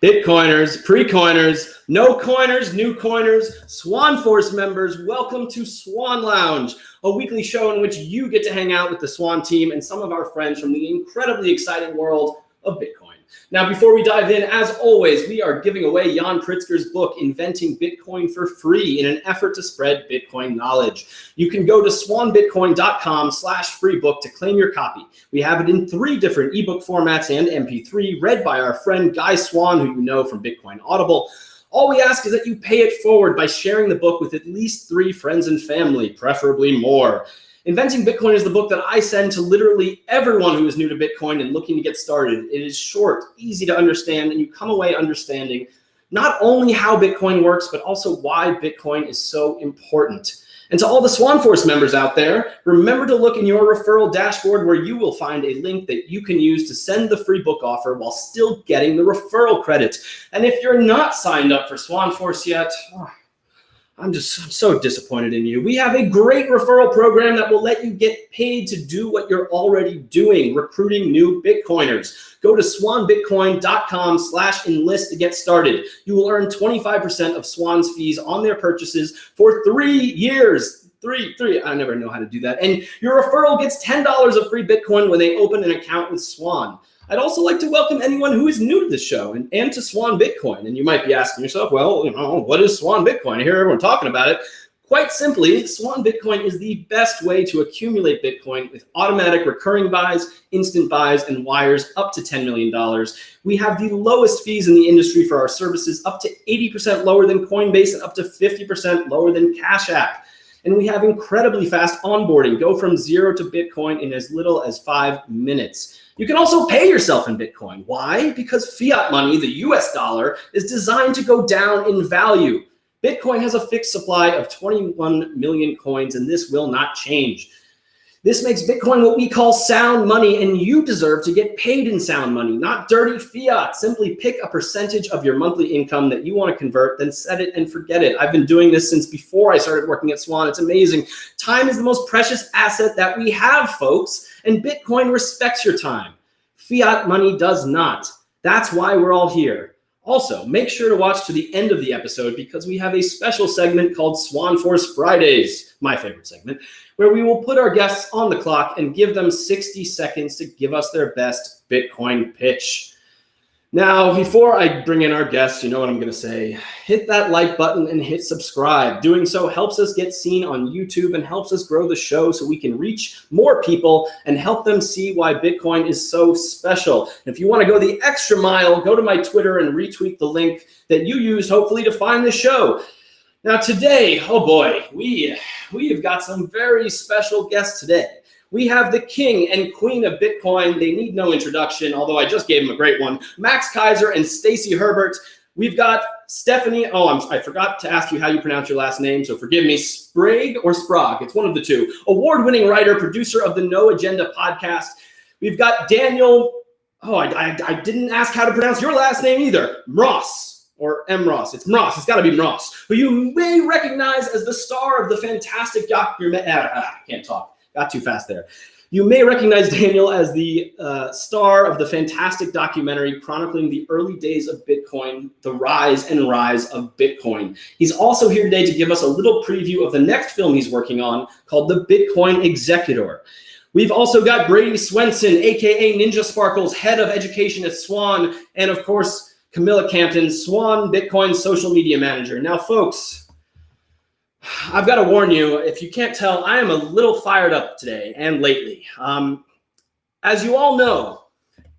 Bitcoiners, pre-coiners, no coiners, new coiners, Swan Force members, welcome to Swan Lounge, a weekly show in which you get to hang out with the Swan Team and some of our friends from the incredibly exciting world of Bitcoin. Now, before we dive in, as always, we are giving away Jan Pritzker's book, Inventing Bitcoin for free, in an effort to spread Bitcoin knowledge. You can go to swanbitcoin.com/free book to claim your copy. We have it in 3 different ebook formats and MP3, read by our friend Guy Swan, who you know from Bitcoin Audible. All we ask is that you pay it forward by sharing the book with at least 3 friends and family, preferably more. Inventing Bitcoin is the book that I send to literally everyone who is new to Bitcoin and looking to get started. It is short, easy to understand, and you come away understanding not only how Bitcoin works, but also why Bitcoin is so important. And to all the Swan Force members out there, remember to look in your referral dashboard where you will find a link that you can use to send the free book offer while still getting the referral credit. And if you're not signed up for Swan Force yet, I'm so disappointed in you. We have a great referral program that will let you get paid to do what you're already doing, recruiting new Bitcoiners. Go to swanbitcoin.com/enlist to get started. You will earn 25% of Swan's fees on their purchases for 3 years. Three. I never know how to do that. And your referral gets $10 of free Bitcoin when they open an account with Swan. I'd also like to welcome anyone who is new to the show and to Swan Bitcoin. And you might be asking yourself, well, what is Swan Bitcoin? I hear everyone talking about it. Quite simply, Swan Bitcoin is the best way to accumulate Bitcoin with automatic recurring buys, instant buys, and wires up to $10 million. We have the lowest fees in the industry for our services, up to 80% lower than Coinbase and up to 50% lower than Cash App. And we have incredibly fast onboarding. Go from 0 to Bitcoin in as little as 5 minutes. You can also pay yourself in Bitcoin. Why? Because fiat money, the US dollar, is designed to go down in value. Bitcoin has a fixed supply of 21 million coins, and this will not change. This makes Bitcoin what we call sound money, and you deserve to get paid in sound money, not dirty fiat. Simply pick a percentage of your monthly income that you want to convert, then set it and forget it. I've been doing this since before I started working at Swan. It's amazing. Time is the most precious asset that we have, folks, and Bitcoin respects your time. Fiat money does not. That's why we're all here. Also, make sure to watch to the end of the episode because we have a special segment called Swan Force Fridays, my favorite segment, where we will put our guests on the clock and give them 60 seconds to give us their best Bitcoin pitch. Now, before I bring in our guests, you know what I'm going to say. Hit that like button and hit subscribe. Doing so helps us get seen on YouTube and helps us grow the show so we can reach more people and help them see why Bitcoin is so special. And if you want to go the extra mile, go to my Twitter and retweet the link that you used, hopefully, to find the show. Now, today, oh boy, we have got some very special guests today. We have the king and queen of Bitcoin. They need no introduction, although I just gave him a great one. Max Keiser and Stacy Herbert. We've got Stephanie. I forgot to ask you how you pronounce your last name, so forgive me. Sprague or Sprague? It's one of the two. Award-winning writer, producer of the No Agenda podcast. We've got Daniel. I didn't ask how to pronounce your last name either. Mross or Mross. It's Mross. It's got to be Mross, who you may recognize as the star of the fantastic documentary. I can't talk. Got too fast there. You may recognize Daniel as the star of the fantastic documentary chronicling the early days of Bitcoin, the rise and rise of Bitcoin. He's also here today to give us a little preview of the next film he's working on called The Bitcoin Executor. We've also got Brady Swenson, aka Ninja Sparkles, head of education at Swan, and of course, Camilla Campton, Swan Bitcoin social media manager. Now, folks, I've got to warn you, if you can't tell, I am a little fired up today and lately. As you all know,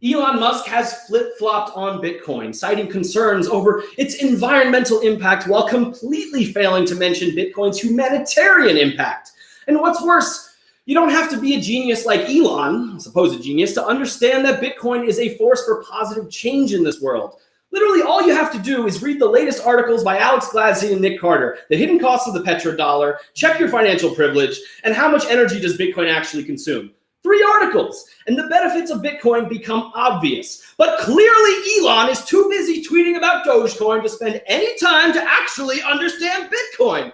Elon Musk has flip-flopped on Bitcoin, citing concerns over its environmental impact while completely failing to mention Bitcoin's humanitarian impact. And what's worse, you don't have to be a genius like Elon, a supposed genius, to understand that Bitcoin is a force for positive change in this world. Literally, all you have to do is read the latest articles by Alex Gladstein and Nick Carter, the hidden costs of the petrodollar, check your financial privilege, and how much energy does Bitcoin actually consume. 3 articles, and the benefits of Bitcoin become obvious. But clearly, Elon is too busy tweeting about Dogecoin to spend any time to actually understand Bitcoin.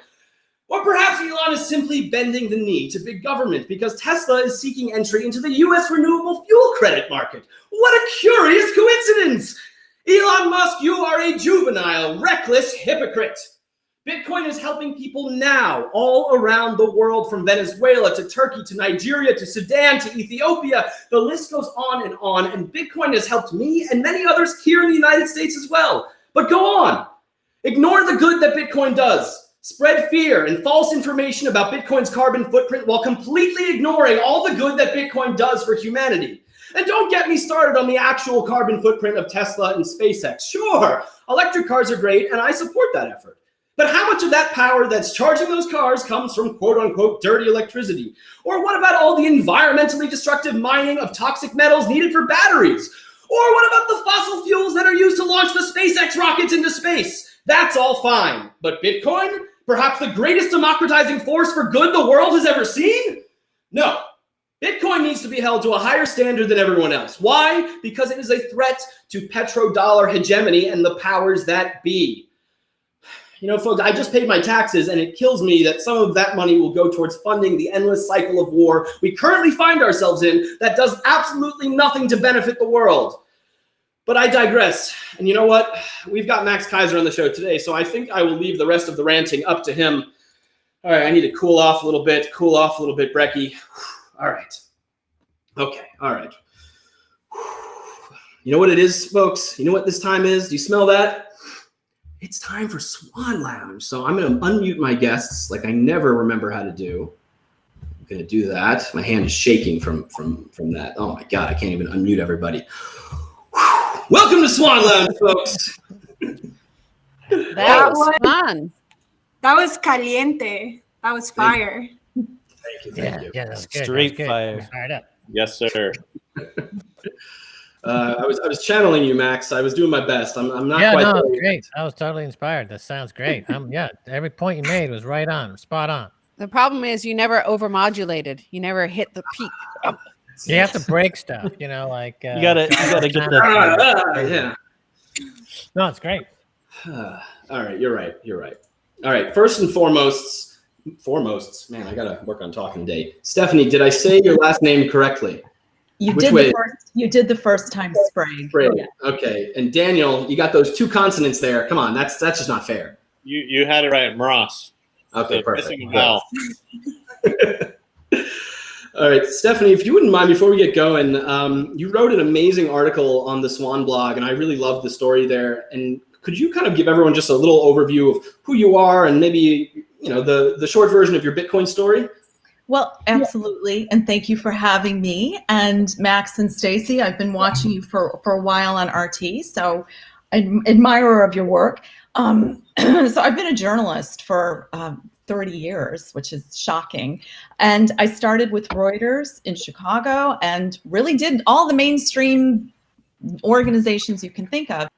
Or perhaps Elon is simply bending the knee to big government because Tesla is seeking entry into the U.S. renewable fuel credit market. What a curious coincidence! Elon Musk, you are a juvenile, reckless hypocrite. Bitcoin is helping people now all around the world, from Venezuela to Turkey to Nigeria to Sudan to Ethiopia. The list goes on, and Bitcoin has helped me and many others here in the United States as well. But go on. Ignore the good that Bitcoin does. Spread fear and false information about Bitcoin's carbon footprint while completely ignoring all the good that Bitcoin does for humanity. And don't get me started on the actual carbon footprint of Tesla and SpaceX. Sure, electric cars are great, and I support that effort. But how much of that power that's charging those cars comes from quote-unquote dirty electricity? Or what about all the environmentally destructive mining of toxic metals needed for batteries? Or what about the fossil fuels that are used to launch the SpaceX rockets into space? That's all fine. But Bitcoin? Perhaps the greatest democratizing force for good the world has ever seen? No. Bitcoin needs to be held to a higher standard than everyone else. Why? Because it is a threat to petrodollar hegemony and the powers that be. You know, folks, I just paid my taxes, and it kills me that some of that money will go towards funding the endless cycle of war we currently find ourselves in that does absolutely nothing to benefit the world. But I digress. And you know what? We've got Max Keiser on the show today, so I think I will leave the rest of the ranting up to him. All right, I need to cool off a little bit, Brecky. All right. Okay, all right. You know what it is, folks? You know what this time is? Do you smell that? It's time for Swan Lounge. So I'm going to unmute my guests like I never remember how to do. I'm going to do that. My hand is shaking from that. Oh my God, I can't even unmute everybody. Welcome to Swan Lounge, folks. That was fun. That was caliente. That was fire. Thank you. Yeah, that's good. Straight that's fire. Fired up. Yes, sir. I was channeling you, Max. I was doing my best. I'm not quite. Yeah, no, great. I was totally inspired. That sounds great. Every point you made was right on, spot on. The problem is you never overmodulated. You never hit the peak. You have to break stuff, you know, like You gotta get the. Yeah. No, it's great. All right, you're right. All right, first and foremost, man, I gotta work on talking today. Stephanie, did I say your last name correctly? You Which did way? You did the first time, Sprague. Sprague. Okay, and Daniel, you got those two consonants there. Come on, that's just not fair. You had it right, Mross. Okay, So perfect. missing a vowel. All right, Stephanie, if you wouldn't mind, before we get going, you wrote an amazing article on the Swan blog, and I really loved the story there. And could you kind of give everyone just a little overview of who you are and maybe, you know, the short version of your Bitcoin story? Well, absolutely. And thank you for having me. And Max and Stacy, I've been watching you for a while on RT, so I'm an admirer of your work. So I've been a journalist for 30 years, which is shocking. And I started with Reuters in Chicago and really did all the mainstream organizations you can think of,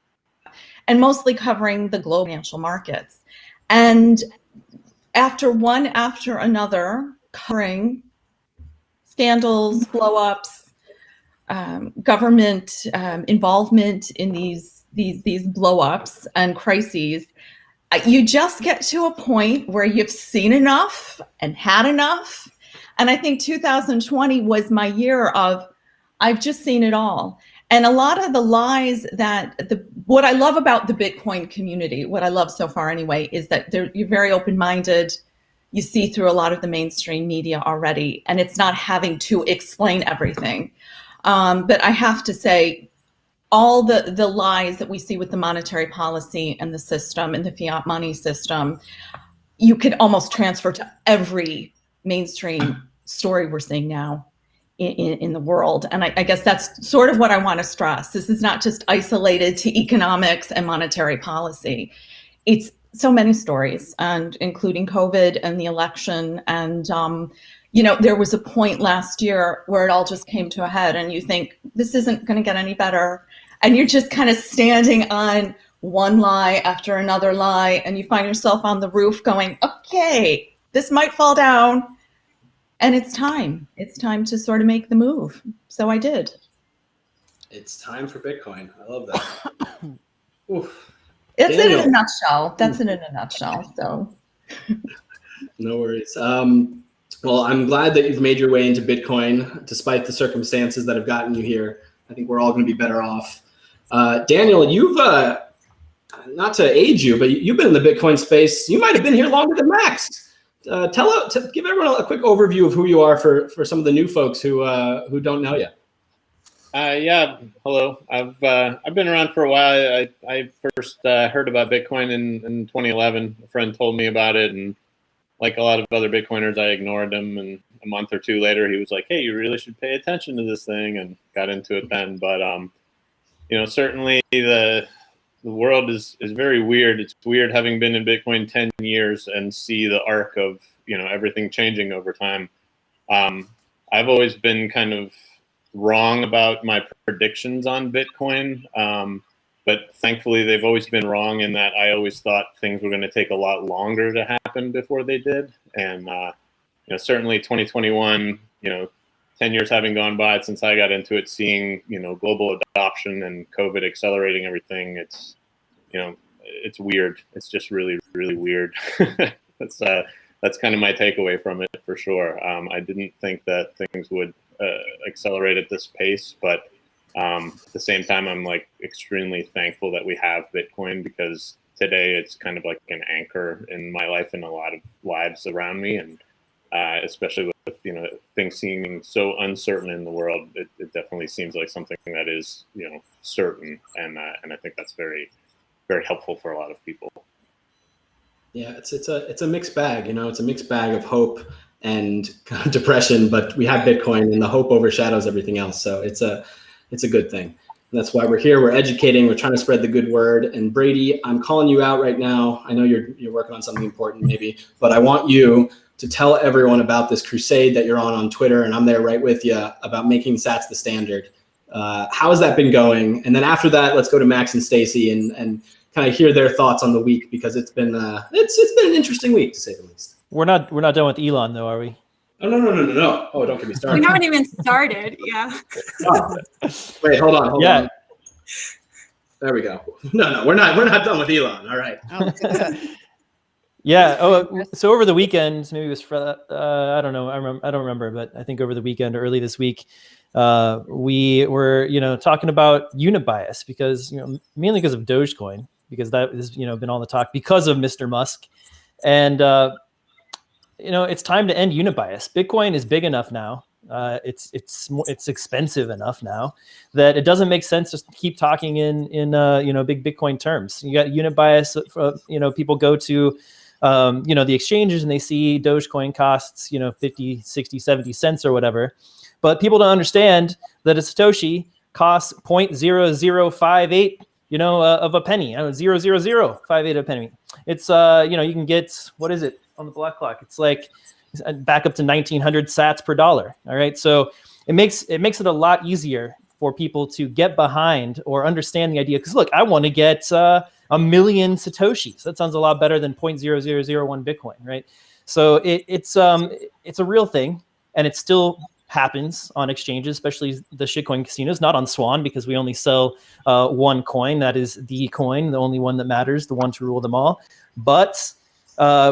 and mostly covering the global financial markets. And after one after another, covering scandals, blow-ups, government involvement in these blow-ups and crises, you just get to a point where you've seen enough and had enough. And I think 2020 was my year of, I've just seen it all. And a lot of the lies what I love about the Bitcoin community, what I love so far anyway, is that you're very open-minded. You see through a lot of the mainstream media already, and it's not having to explain everything. But I have to say, all the lies that we see with the monetary policy and the system and the fiat money system, you could almost transfer to every mainstream story we're seeing now in the world. And I guess that's sort of what I want to stress. This is not just isolated to economics and monetary policy. It's so many stories, and including COVID and the election. And, there was a point last year where it all just came to a head, and you think, this isn't going to get any better. And you're just kind of standing on one lie after another lie, and you find yourself on the roof going, okay, this might fall down. And it's time. It's time to sort of make the move. So I did. It's time for Bitcoin. I love that. Oof. It's Daniel. in a nutshell. That's it in a nutshell. So, no worries. Well, I'm glad that you've made your way into Bitcoin, despite the circumstances that have gotten you here. I think we're all going to be better off. Daniel, you've not to age you, but you've been in the Bitcoin space. You might have been here longer than Max. Give everyone a quick overview of who you are for some of the new folks who don't know you. Yeah, hello. I've been around for a while. I first heard about Bitcoin in 2011. A friend told me about it, and like a lot of other Bitcoiners, I ignored him. And a month or two later, he was like, "Hey, you really should pay attention to this thing," and got into it then. But certainly the world is very weird. It's weird having been in Bitcoin 10 years and see the arc of everything changing over time. I've always been kind of wrong about my predictions on Bitcoin, but thankfully they've always been wrong in that I always thought things were going to take a lot longer to happen before they did. And certainly 2021, 10 years having gone by since I got into it, seeing global adoption and COVID accelerating everything, it's weird. It's just really, really weird. That's kind of my takeaway from it for sure. I didn't think that things would accelerate at this pace, but at the same time, I'm like extremely thankful that we have Bitcoin, because today it's kind of like an anchor in my life and a lot of lives around me, and especially with things seeming so uncertain in the world, it definitely seems like something that is certain, and I think that's very, very helpful for a lot of people. Yeah, it's a mixed bag. It's a mixed bag of hope and kind of depression, but we have Bitcoin, and the hope overshadows everything else. So it's a good thing. And that's why we're here. We're educating. We're trying to spread the good word. And Brady, I'm calling you out right now. I know you're working on something important maybe, but I want you to tell everyone about this crusade that you're on Twitter, and I'm there right with you, about making Sats the standard. How has that been going? And then after that, let's go to Max and Stacy and kind of hear their thoughts on the week, because it's been it's been an interesting week, to say the least. We're not done with Elon though, are we? Oh, no. Oh, don't get me started. We haven't even started. Yeah. Oh. Wait, hold on. There we go. No, we're not done with Elon. All right. Yeah. Oh, so over the weekend, maybe it was I don't know. I don't remember, but I think over the weekend, early this week, we were talking about unit bias, because mainly because of Dogecoin, because that has been all the talk because of Mr. Musk, and it's time to end unit bias. Bitcoin is big enough now. It's expensive enough now that it doesn't make sense just to keep talking in big Bitcoin terms. You got unit bias. People go to the exchanges and they see Dogecoin costs 50, 60, 70 cents or whatever, but people don't understand that a Satoshi costs 0.0058 of a penny. 0.0058 a penny. It's you can get, what is it on the block clock? It's like back up to 1900 sats per dollar. All right, so it makes it a lot easier for people to get behind or understand the idea. Because look, I want to get a million Satoshis. That sounds a lot better than 0.0001 Bitcoin, right? So it's a real thing, and it still happens on exchanges, especially the shitcoin casinos, not on Swan, because we only sell one coin. That is the coin, the only one that matters, the one to rule them all. But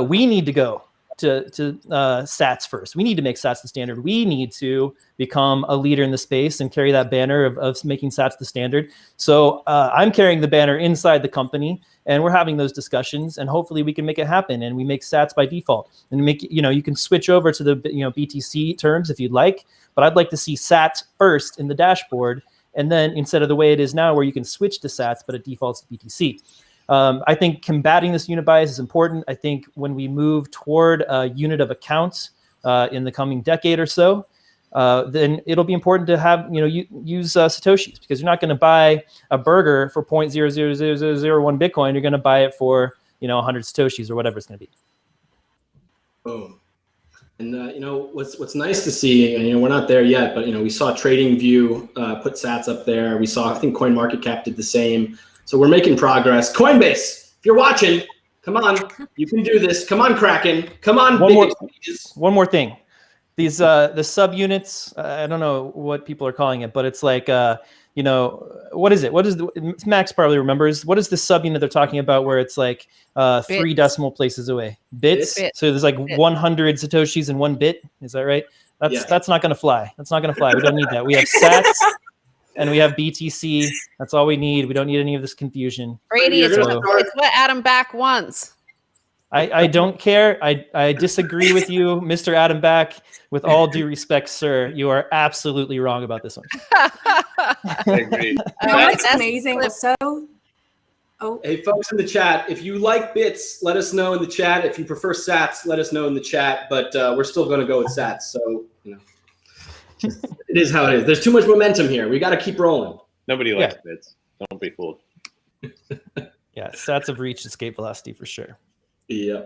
we need to go to Sats first. We need to make Sats the standard. We need to become a leader in the space and carry that banner of making Sats the standard. So I'm carrying the banner inside the company, and we're having those discussions, and hopefully we can make it happen, and we make Sats by default. And make you can switch over to the BTC terms if you'd like, but I'd like to see Sats first in the dashboard, and then instead of the way it is now where you can switch to Sats but it defaults to BTC. I think combating this unit bias is important. I think when we move toward a unit of accounts in the coming decade or so, then it'll be important to have use Satoshis, because you're not going to buy a burger for 0.00001 Bitcoin. You're going to buy it for 100 Satoshis or whatever it's going to be. Boom. And what's nice to see, and we're not there yet, but we saw TradingView put Sats up there. We saw, I think CoinMarketCap did the same. So we're making progress. Coinbase, if you're watching, come on, you can do this. Come on, Kraken. Come on, one more thing. These the subunits, I don't know what people are calling it, but it's like what is it? What is Max probably remembers? What is the subunit they're talking about where it's like 3 decimal places away? Bits. So there's like 100 Satoshis in 1 bit. Is that right? That's not going to fly. That's not going to fly. We don't need that. We have Sats. and we have BTC. That's all we need. We don't need any of this confusion. Brady, You're it's gonna what, start- it's what Adam Back wants. I don't care. I disagree with you, Mr. Adam Back. With all due respect, sir, you are absolutely wrong about this one. I agree. You know Alright, what's that's- amazing also? Oh, Hey, folks in the chat, if you like bits, let us know in the chat. If you prefer sats, let us know in the chat. But we're still going to go with sats. So, it is how it is. There's too much momentum here. We got to keep rolling. Nobody likes bits. Don't be fooled. Yeah, sats have reached escape velocity for sure. Yeah.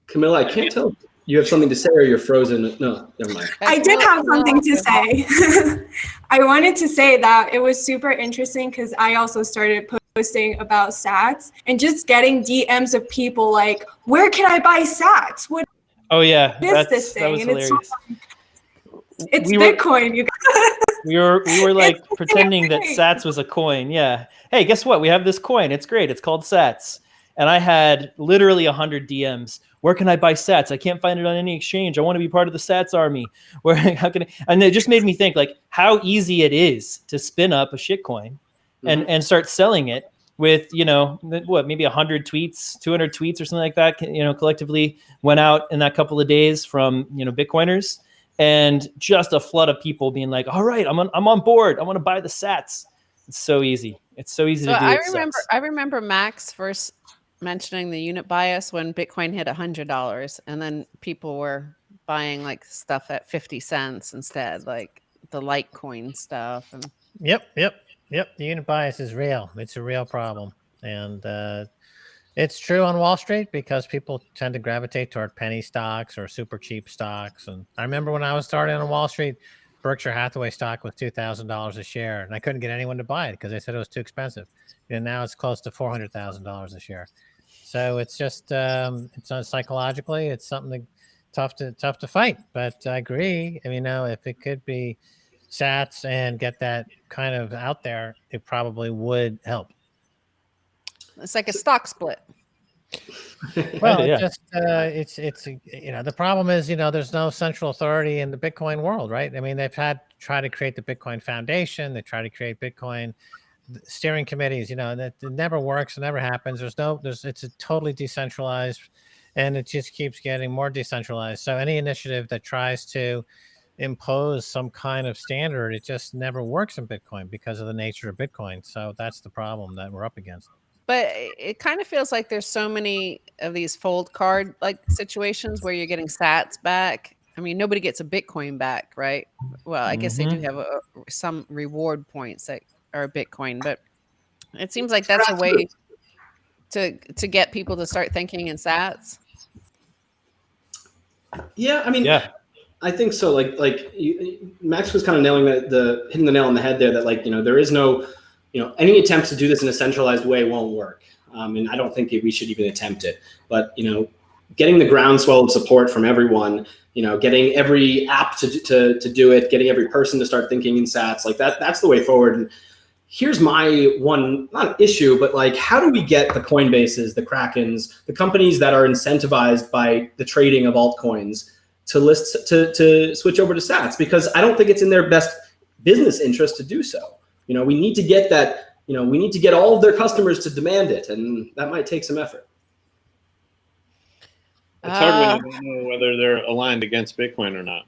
Camilla, I can't tell if you have something to say or you're frozen. No, never mind. I did have something to say. I wanted to say that it was super interesting because I also started posting about sats and just getting DMs of people like, where can I buy sats? What Oh yeah, is this that thing? was And hilarious. it's We were- Bitcoin, you guys. We were like It's pretending that great. sats was a coin. Yeah. Hey, guess what? We have this coin. It's great. It's called sats. And I had literally 100 DMs. Where can I buy sats? I can't find it on any exchange. I want to be part of the sats army. Where how can I? And it just made me think like how easy it is to spin up a shitcoin and start selling it with, maybe 100 tweets, 200 tweets or something like that, collectively went out in that couple of days from, Bitcoiners. And just a flood of people being like, all right, I'm on board. I want to buy the sats. It's so easy. It's so easy to do. I remember Max first mentioning the unit bias when Bitcoin hit $100, and then people were buying like stuff at 50 cents instead, like the Litecoin stuff. And Yep. The unit bias is real. It's a real problem. And it's true on Wall Street because people tend to gravitate toward penny stocks or super cheap stocks. And I remember when I was starting on Wall Street, Berkshire Hathaway stock was $2,000 a share, and I couldn't get anyone to buy it because they said it was too expensive. And now it's close to $400,000 a share. So it's just psychologically, it's something tough to fight. But I agree. I mean, if it could be sats and get that kind of out there, it probably would help. it's like a stock split. Well, yeah. it's the problem is there's no central authority in the Bitcoin world, right? I mean, they've tried to create the Bitcoin Foundation, they try to create Bitcoin steering committees, that it never works, it never happens. It's a totally decentralized, and it just keeps getting more decentralized. So any initiative that tries to impose some kind of standard, it just never works in Bitcoin because of the nature of Bitcoin. So that's the problem that we're up against. But it kind of feels like there's so many of these fold card like situations where you're getting sats back. I mean, nobody gets a Bitcoin back, right? Well, I guess they do have some reward points that are Bitcoin, but it seems like that's a way to get people to start thinking in sats. Yeah, I mean, Yeah. I think so. Max was kind of hitting the nail on the head there. That there is no, any attempts to do this in a centralized way won't work. And I don't think we should even attempt it. But getting the groundswell of support from everyone, getting every app to do it, getting every person to start thinking in sats, like that's the way forward. And here's my one, not issue, but how do we get the Coinbases, the Krakens, the companies that are incentivized by the trading of altcoins to switch over to sats? Because I don't think it's in their best business interest to do so. We need to get that, we need to get all of their customers to demand it, and that might take some effort. It's hard when you don't know whether they're aligned against Bitcoin or not.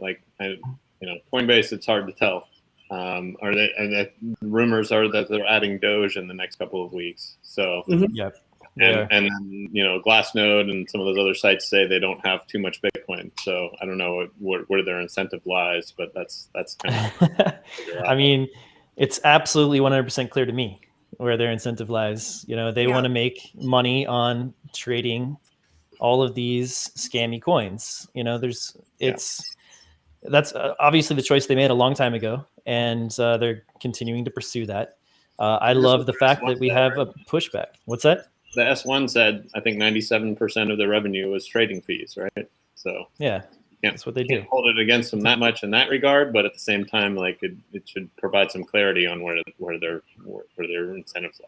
Coinbase, it's hard to tell. And the rumors are that they're adding Doge in the next couple of weeks. So, Yep. and then, Glassnode and some of those other sites say they don't have too much Bitcoin. So I don't know where their incentive lies, but that's kind of. I mean, it's absolutely 100% clear to me where their incentive lies. They want to make money on trading all of these scammy coins. That's obviously the choice they made a long time ago, and they're continuing to pursue that. I love the fact that we have a pushback. What's that? The S1 said, I think 97% of their revenue was trading fees, right? So yeah, that's what they do. Can't hold it against them that much in that regard, but at the same time, it should provide some clarity on where their incentives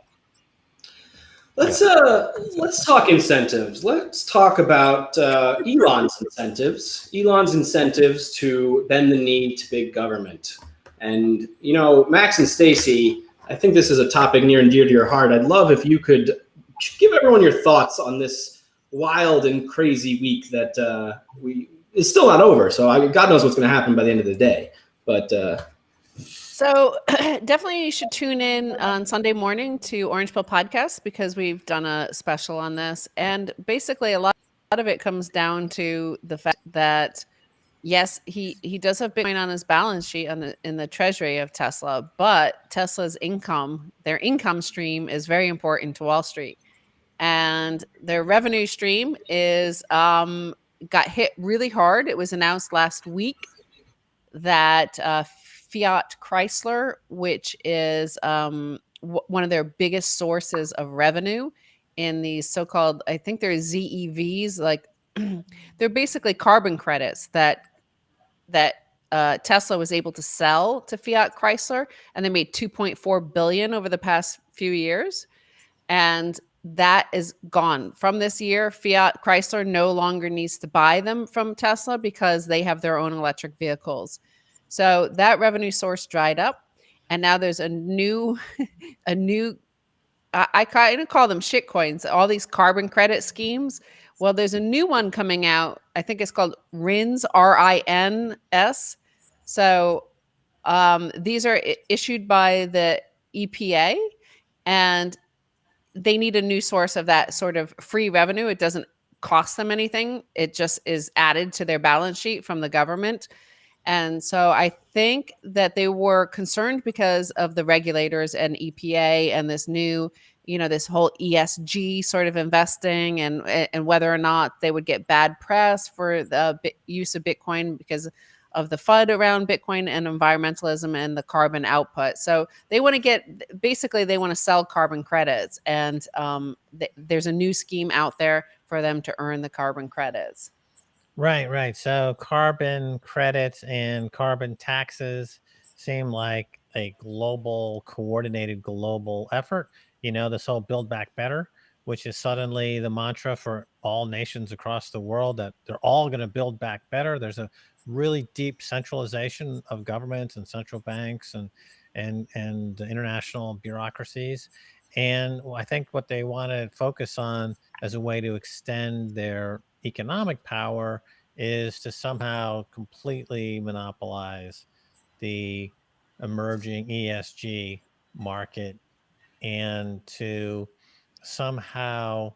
lie. Let's talk incentives. Let's talk about Elon's incentives. Elon's incentives to bend the knee to big government. And Max and Stacy, I think this is a topic near and dear to your heart. I'd love if you could give everyone your thoughts on this wild and crazy week that is still not over. So God knows what's going to happen by the end of the day. But so definitely you should tune in on Sunday morning to Orange Pill Podcast because we've done a special on this. And basically a lot of it comes down to the fact that, yes, he does have Bitcoin on his balance sheet in the treasury of Tesla, but Tesla's their income stream is very important to Wall Street. And their revenue stream is got hit really hard. It was announced last week that Fiat Chrysler, which is one of their biggest sources of revenue in these so-called, I think they're ZEVs, like they're basically carbon credits that Tesla was able to sell to Fiat Chrysler, and they made $2.4 billion over the past few years. And that is gone from this year. Fiat Chrysler no longer needs to buy them from Tesla because they have their own electric vehicles. So that revenue source dried up, and now there's a new, I kind of call them shit coins, all these carbon credit schemes. Well, there's a new one coming out. I think it's called RINs, RINS. So these are issued by the EPA, and they need a new source of that sort of free revenue. It doesn't cost them anything. It just is added to their balance sheet from the government. And so I think that they were concerned because of the regulators and EPA and this new, this whole ESG sort of investing and whether or not they would get bad press for the use of Bitcoin because of the FUD around Bitcoin and environmentalism and the carbon output. So they want to sell carbon credits. And there's a new scheme out there for them to earn the carbon credits. Right. So carbon credits and carbon taxes seem like a coordinated global effort. This whole Build Back Better, which is suddenly the mantra for all nations across the world, that they're all going to build back better. There's a really deep centralization of governments and central banks and international bureaucracies. And I think what they want to focus on as a way to extend their economic power is to somehow completely monopolize the emerging ESG market and to somehow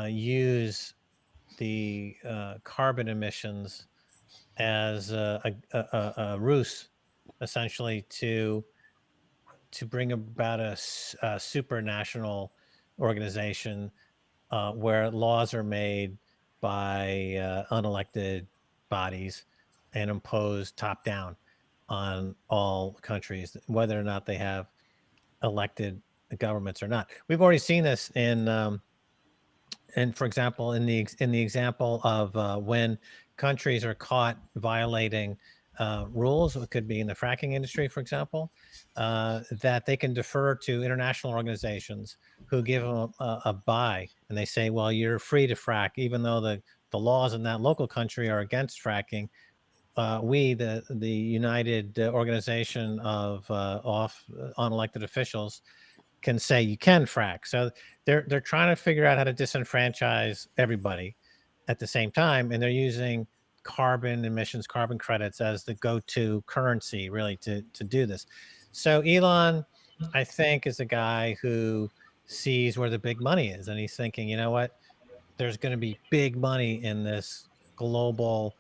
use the carbon emissions as a ruse, essentially, to bring about a supranational organization where laws are made by unelected bodies and imposed top down on all countries, whether or not they have elected governments or not. We've already seen this in for example, in the example of when countries are caught violating rules, it could be in the fracking industry, for example, that they can defer to international organizations who give them a buy, and they say, well, you're free to frack, even though the laws in that local country are against fracking. We, the United Organization of unelected officials, can say you can frack. So they're trying to figure out how to disenfranchise everybody at the same time, and they're using carbon emissions, carbon credits as the go-to currency, really, to do this. So Elon, I think, is a guy who sees where the big money is, and he's thinking, you know what, there's going to be big money in this global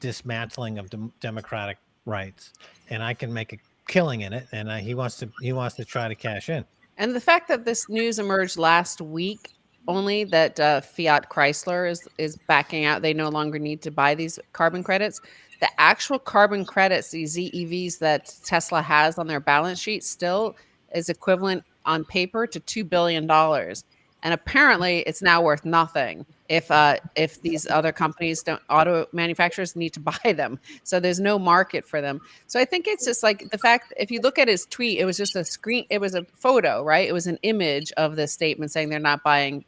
dismantling of democratic rights, and I can make a killing in it. And he wants to try to cash in. And the fact that this news emerged last week only, that Fiat Chrysler is backing out, they no longer need to buy these carbon credits. The actual carbon credits, these ZEVs that Tesla has on their balance sheet, still is equivalent on paper to $2 billion. and apparently it's now worth nothing if these other companies don't, auto manufacturers need to buy them, so there's no market for them. So I think it's just like the fact, if you look at his tweet, it was just a screen, it was a photo, right? It was an image of this statement saying they're not buying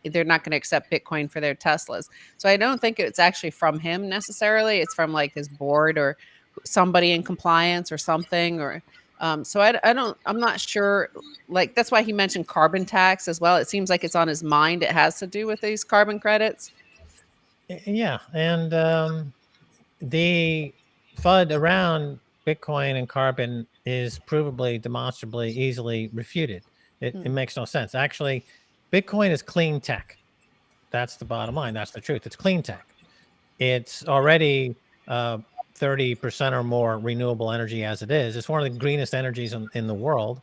they're not going to accept Bitcoin for their Teslas. So I don't think it's actually from him necessarily. It's from like his board or somebody in compliance or something. Or so I'm not sure. Like that's why he mentioned carbon tax as well. It seems like it's on his mind. It has to do with these carbon credits. Yeah, and the FUD around Bitcoin and carbon is provably, demonstrably, easily refuted. It makes no sense. Actually, Bitcoin is clean tech. That's the bottom line. That's the truth. It's clean tech. It's already 30% or more renewable energy as it is. It's one of the greenest energies in the world.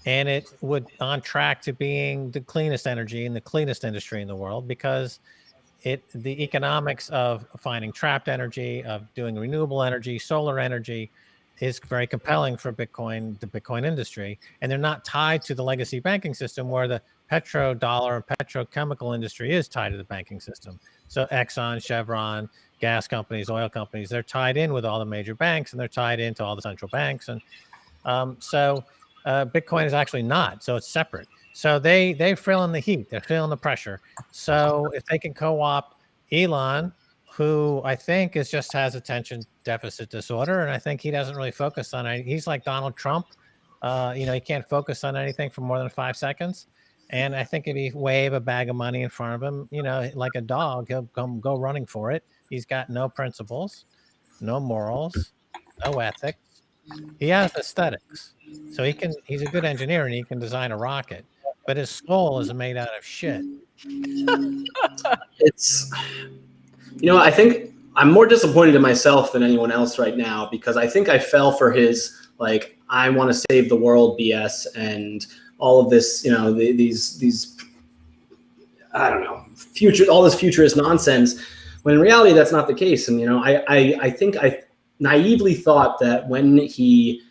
And it would on track to being the cleanest energy in the cleanest industry in the world, because the economics of finding trapped energy, of doing renewable energy, solar energy, is very compelling for Bitcoin, the Bitcoin industry. And they're not tied to the legacy banking system where the petrodollar and petrochemical industry is tied to the banking system. So Exxon, Chevron, gas companies, oil companies, they're tied in with all the major banks, and they're tied into all the central banks. And so Bitcoin is actually not. So it's separate. So they're feeling the heat. They're feeling the pressure. So if they can co-opt Elon, who I think has attention deficit disorder, and I think he doesn't really focus on it. He's like Donald Trump. He can't focus on anything for more than 5 seconds. And I think if he wave a bag of money in front of him, like a dog, he'll go running for it. He's got no principles, no morals, no ethics. He has aesthetics. So he's a good engineer and he can design a rocket, but his soul is made out of shit. It's, I think I'm more disappointed in myself than anyone else right now, because I think I fell for his, like, I want to save the world BS and all of this, these, I don't know, all this futurist nonsense, when in reality, that's not the case. And, I think I naively thought that when he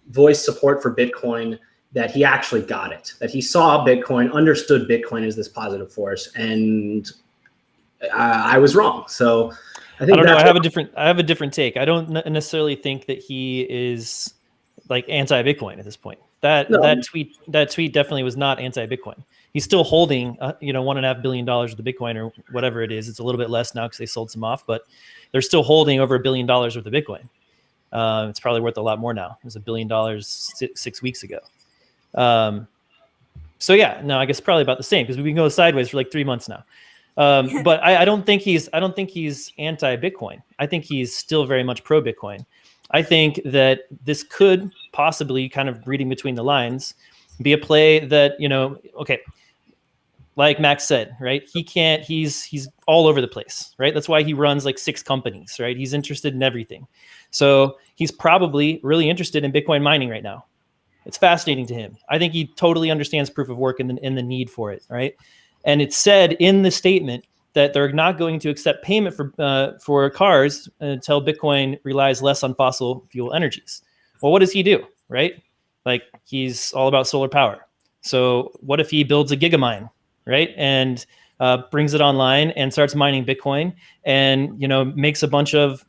voiced support for Bitcoin, that he actually got it, that he saw Bitcoin, understood Bitcoin as this positive force, and I was wrong. So I think I don't know. I have a different take. I don't necessarily think that he is like anti-Bitcoin at this point. That tweet definitely was not anti-Bitcoin. He's still holding, $1.5 billion of the Bitcoin or whatever it is. It's a little bit less now because they sold some off, but they're still holding over $1 billion worth of Bitcoin. It's probably worth a lot more now. It was $1 billion 6 weeks ago. So yeah, no, I guess probably about the same, because we've been going sideways for like 3 months now. But I don't think he's anti-Bitcoin. I think he's still very much pro-Bitcoin. I think that this could possibly, kind of reading between the lines, be a play that, okay, like Max said, right? He's all over the place, right? That's why he runs like 6 companies, right? He's interested in everything. So he's probably really interested in Bitcoin mining right now. It's fascinating to him. I think he totally understands proof of work and the need for it, right? And it's said in the statement that they're not going to accept payment for cars until Bitcoin relies less on fossil fuel energies. Well, what does he do, right? Like, he's all about solar power. So what if he builds a gigamine, right? And brings it online and starts mining Bitcoin and, makes a bunch of,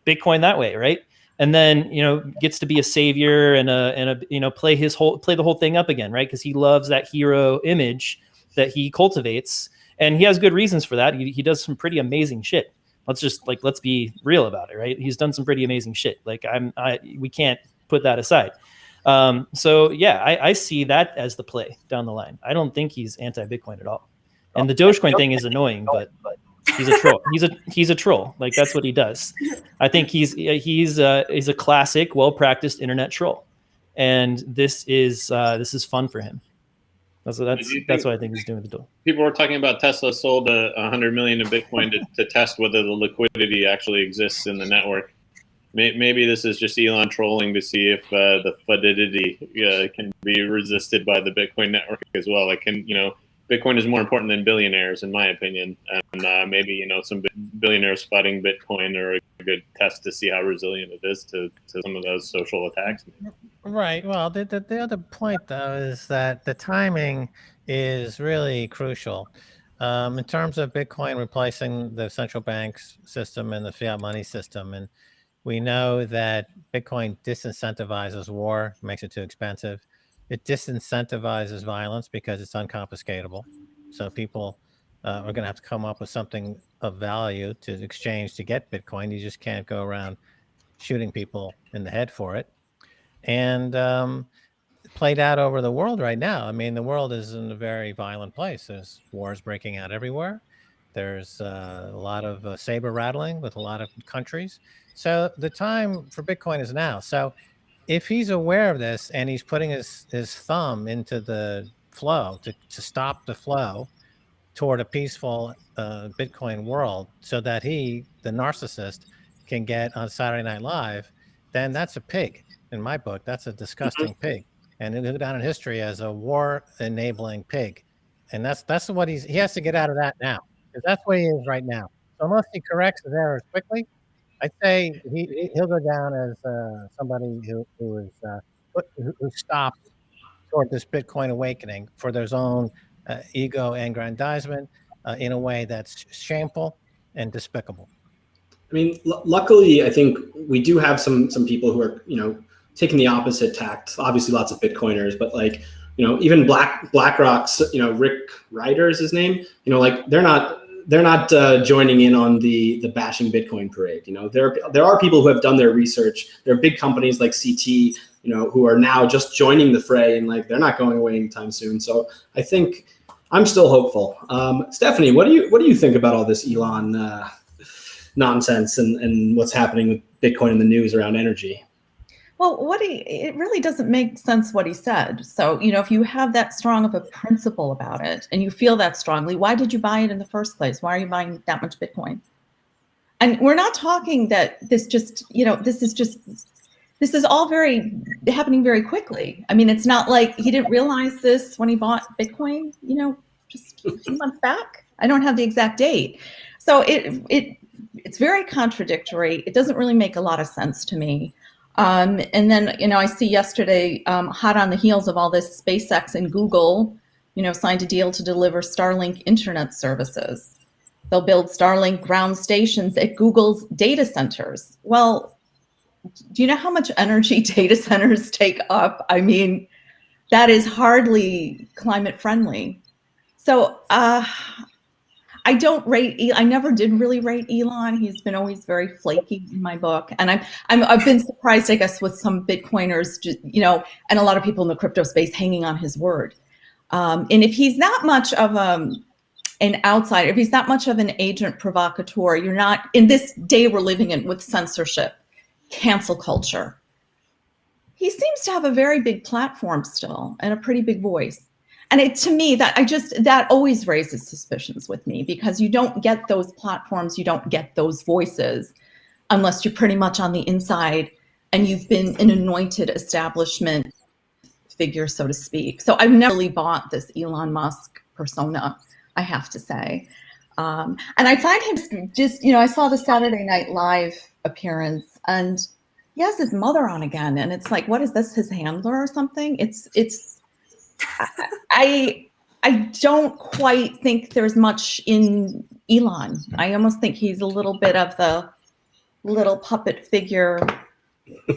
Bitcoin that way, right? And then, gets to be a savior and play the whole thing up again, right? Because he loves that hero image that he cultivates, and he has good reasons for that. He does some pretty amazing shit. Let's be real about it, right? He's done some pretty amazing shit. Like we can't put that aside. So yeah, I see that as the play down the line. I don't think he's anti-Bitcoin at all. And the Dogecoin thing is annoying, but he's a troll. He's a troll. Like, that's what he does. I think he's a classic, well-practiced internet troll, and this is fun for him. That's what I think he's doing with the deal. People were talking about Tesla sold 100 million in Bitcoin to test whether the liquidity actually exists in the network. Maybe this is just Elon trolling to see if the fluidity can be resisted by the Bitcoin network as well. Like, Bitcoin is more important than billionaires, in my opinion. And maybe, you know, some billionaires fighting Bitcoin are a good test to see how resilient it is to some of those social attacks. Right. Well, the other point, though, is that the timing is really crucial. In terms of Bitcoin replacing the central bank's system and the fiat money system. And we know that Bitcoin disincentivizes war, makes it too expensive. It disincentivizes violence because it's unconfiscatable. So people are going to have to come up with something of value to exchange to get Bitcoin. You just can't go around shooting people in the head for it. And played out over the world right now. I mean, the world is in a very violent place. There's wars breaking out everywhere. There's a lot of saber rattling with a lot of countries. So the time for Bitcoin is now. So if he's aware of this and he's putting his thumb into the flow to stop the flow toward a peaceful Bitcoin world so that he, the narcissist, can get on Saturday Night Live, then that's a pig. In my book, that's a disgusting pig. And it'll go down in history as a war-enabling pig. And that's what he has to get out of that now. Because that's where he is right now. So unless he corrects his errors quickly, I'd say he'll go down as somebody who stopped toward this Bitcoin awakening for their own ego aggrandizement in a way that's shameful and despicable. I mean, luckily, I think we do have some people who are, you know, taking the opposite tact. Obviously, lots of Bitcoiners, but like, you know, even BlackRock's, you know, Rick Ryder is his name. You know, like they're not joining in on the bashing Bitcoin parade. You know, there are people who have done their research. There are big companies like CT, you know, who are now just joining the fray, and like they're not going away anytime soon. So I think I'm still hopeful. Stephanie, what do you think about all this Elon nonsense and what's happening with Bitcoin in the news around energy? Well, it really doesn't make sense what he said. So, you know, if you have that strong of a principle about it and you feel that strongly, why did you buy it in the first place? Why are you buying that much Bitcoin? And we're not talking that this just, you know, this is all happening very quickly. I mean, it's not like he didn't realize this when he bought Bitcoin, you know, just a few months back. I don't have the exact date. So it's very contradictory. It doesn't really make a lot of sense to me. And then, you know, I see yesterday, hot on the heels of all this, SpaceX and Google, you know, signed a deal to deliver Starlink internet services. They'll build Starlink ground stations at Google's data centers. Well, do you know how much energy data centers take up? I mean, that is hardly climate friendly. So I never did really rate Elon. He's been always very flaky in my book. And I've been surprised, I guess, with some Bitcoiners, you know, and a lot of people in the crypto space hanging on his word. And if he's not much of an outsider, if he's not much of an agent provocateur, you're not, in this day we're living in with censorship, cancel culture. He seems to have a very big platform still and a pretty big voice. And to me, that always raises suspicions with me, because you don't get those platforms, you don't get those voices unless you're pretty much on the inside and you've been an anointed establishment figure, so to speak. So I've never really bought this Elon Musk persona, I have to say. And I find him just, you know, I saw the Saturday Night Live appearance and he has his mother on again. And it's like, what is this, his handler or something? I don't quite think there's much in Elon. I almost think he's a little bit of the little puppet figure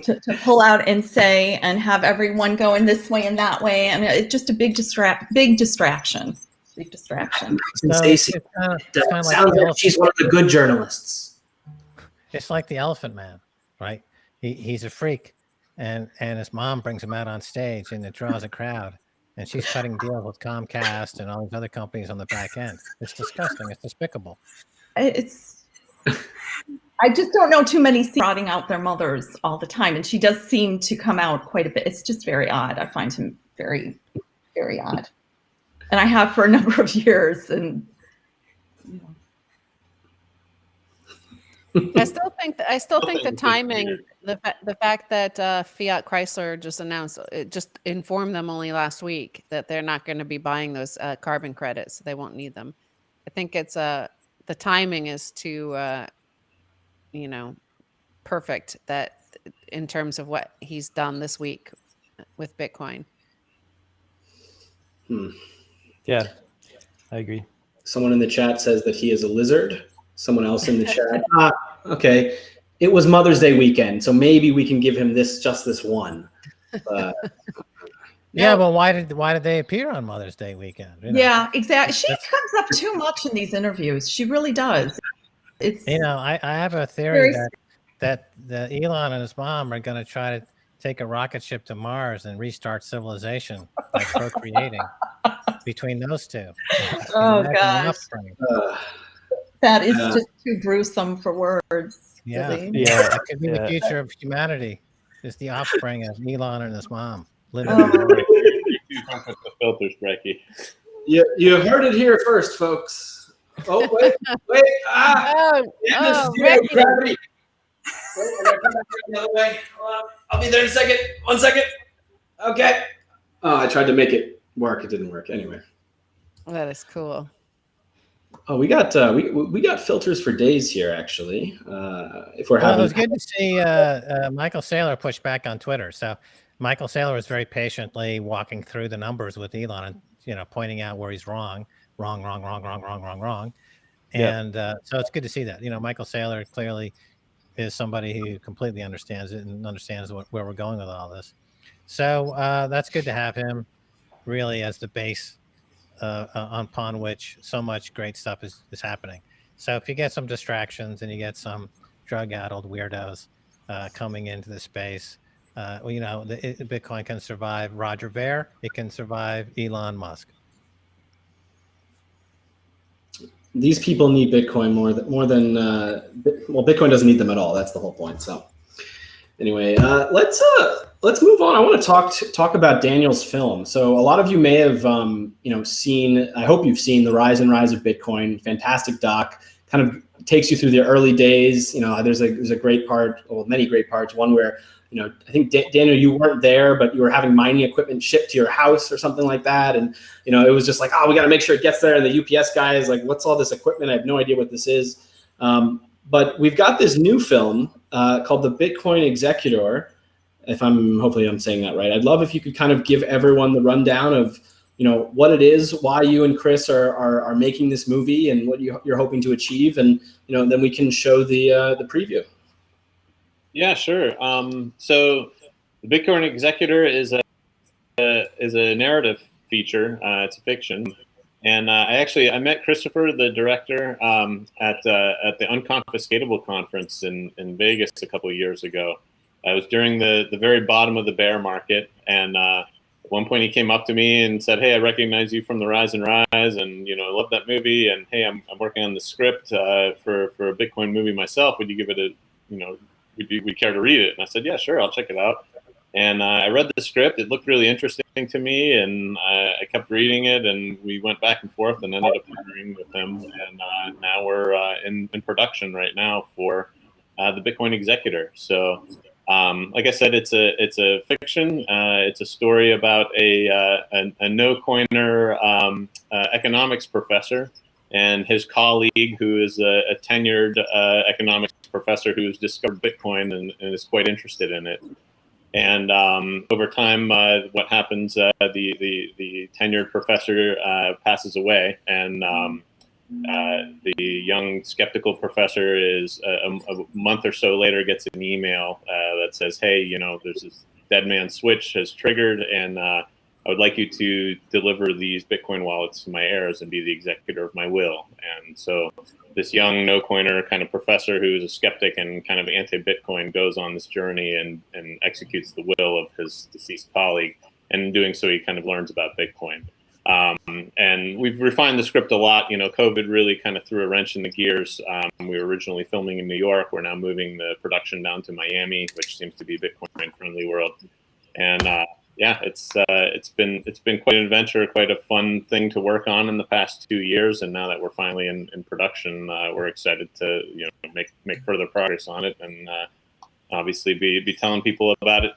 to pull out and say and have everyone going this way and that way. I mean, it's just a big distraction. Stacy, sounds like she's one of the good journalists. It's like the Elephant Man, right? He's a freak, and his mom brings him out on stage, and it draws a crowd. And she's cutting deals with Comcast and all these other companies on the back end. It's disgusting. It's despicable. I just don't know too many rotting out their mothers all the time. And she does seem to come out quite a bit. It's just very odd. I find him very, very odd. And I have for a number of years. And I still think the timing, the fact that Fiat Chrysler just announced, it just informed them only last week that they're not going to be buying those carbon credits. They won't need them. I think it's the timing is too perfect that in terms of what he's done this week with Bitcoin. Yeah, I agree. Someone in the chat says that he is a lizard. Someone else in the chat. Okay. It was Mother's Day weekend, so maybe we can give him just this one. Yeah, well, why did they appear on Mother's Day weekend? Yeah, exactly. She comes up too much in these interviews. She really does. It's I have a theory that Elon and his mom are going to try to take a rocket ship to Mars and restart civilization by procreating between those two. Oh gosh, that is just too gruesome for words. Yeah, really. yeah. It could be the future of humanity. Is the offspring of Elon and his mom living in the filters, Brecky. You heard it here first, folks. Oh wait! Gravity. Wait, I gotta come back the other way. Hold on. I'll be there in a second. 1 second. Okay. Oh, I tried to make it work. It didn't work. Anyway. That is cool. Oh, we got we got filters for days here, actually. If we're having, it was good to see Michael Saylor push back on Twitter. So Michael Saylor was very patiently walking through the numbers with Elon and pointing out where he's wrong. And so it's good to see that. Michael Saylor clearly is somebody who completely understands it and understands where we're going with all this. So that's good to have him really as the base upon which so much great stuff is happening. So if you get some distractions and you get some drug-addled weirdos coming into the space, Bitcoin can survive Roger Ver. It can survive Elon Musk. These people need Bitcoin more than Bitcoin doesn't need them at all. That's the whole point. So anyway, let's move on. I want to talk about Daniel's film. So a lot of you may have seen. I hope you've seen The Rise and Rise of Bitcoin. Fantastic doc. Kind of takes you through the early days. There's a great part, well, many great parts. One where I think Daniel, you weren't there, but you were having mining equipment shipped to your house or something like that. And, it was just like, we got to make sure it gets there. And the UPS guy is like, what's all this equipment? I have no idea what this is. But we've got this new film called The Bitcoin Executor. Hopefully I'm saying that right. I'd love if you could kind of give everyone the rundown of, what it is, why you and Chris are making this movie and what you're hoping to achieve. And, then we can show the preview. Yeah, sure. So the Bitcoin Executor is a narrative feature. It's a fiction, and I met Christopher, the director, at the Unconfiscatable conference in Vegas a couple of years ago. I was during the very bottom of the bear market, and at one point he came up to me and said, "Hey, I recognize you from The Rise and Rise, and I love that movie. And hey, I'm working on the script for a Bitcoin movie myself. Would you give it a would you care to read it?" And I said, "Yeah, sure, I'll check it out." And I read the script. It looked really interesting to me, and I kept reading it, and we went back and forth and ended up partnering with him. And now we're in production right now for the Bitcoin Executor. So, like I said, it's a fiction. It's a story about a no-coiner economics professor and his colleague, who is a tenured economics professor who has discovered Bitcoin and is quite interested in it. And over time, what happens? The tenured professor passes away, and the young skeptical professor is a month or so later gets an email that says, "Hey, there's this dead man switch has triggered, and I would like you to deliver these Bitcoin wallets to my heirs and be the executor of my will." And so this young no-coiner kind of professor who is a skeptic and kind of anti-Bitcoin goes on this journey and executes the will of his deceased colleague. And in doing so, he kind of learns about Bitcoin. And we've refined the script a lot. COVID really kind of threw a wrench in the gears. We were originally filming in New York. We're now moving the production down to Miami, which seems to be a Bitcoin-friendly world. And yeah, it's been quite an adventure, quite a fun thing to work on in the past 2 years, and now that we're finally in production, we're excited to make further progress on it, and obviously be telling people about it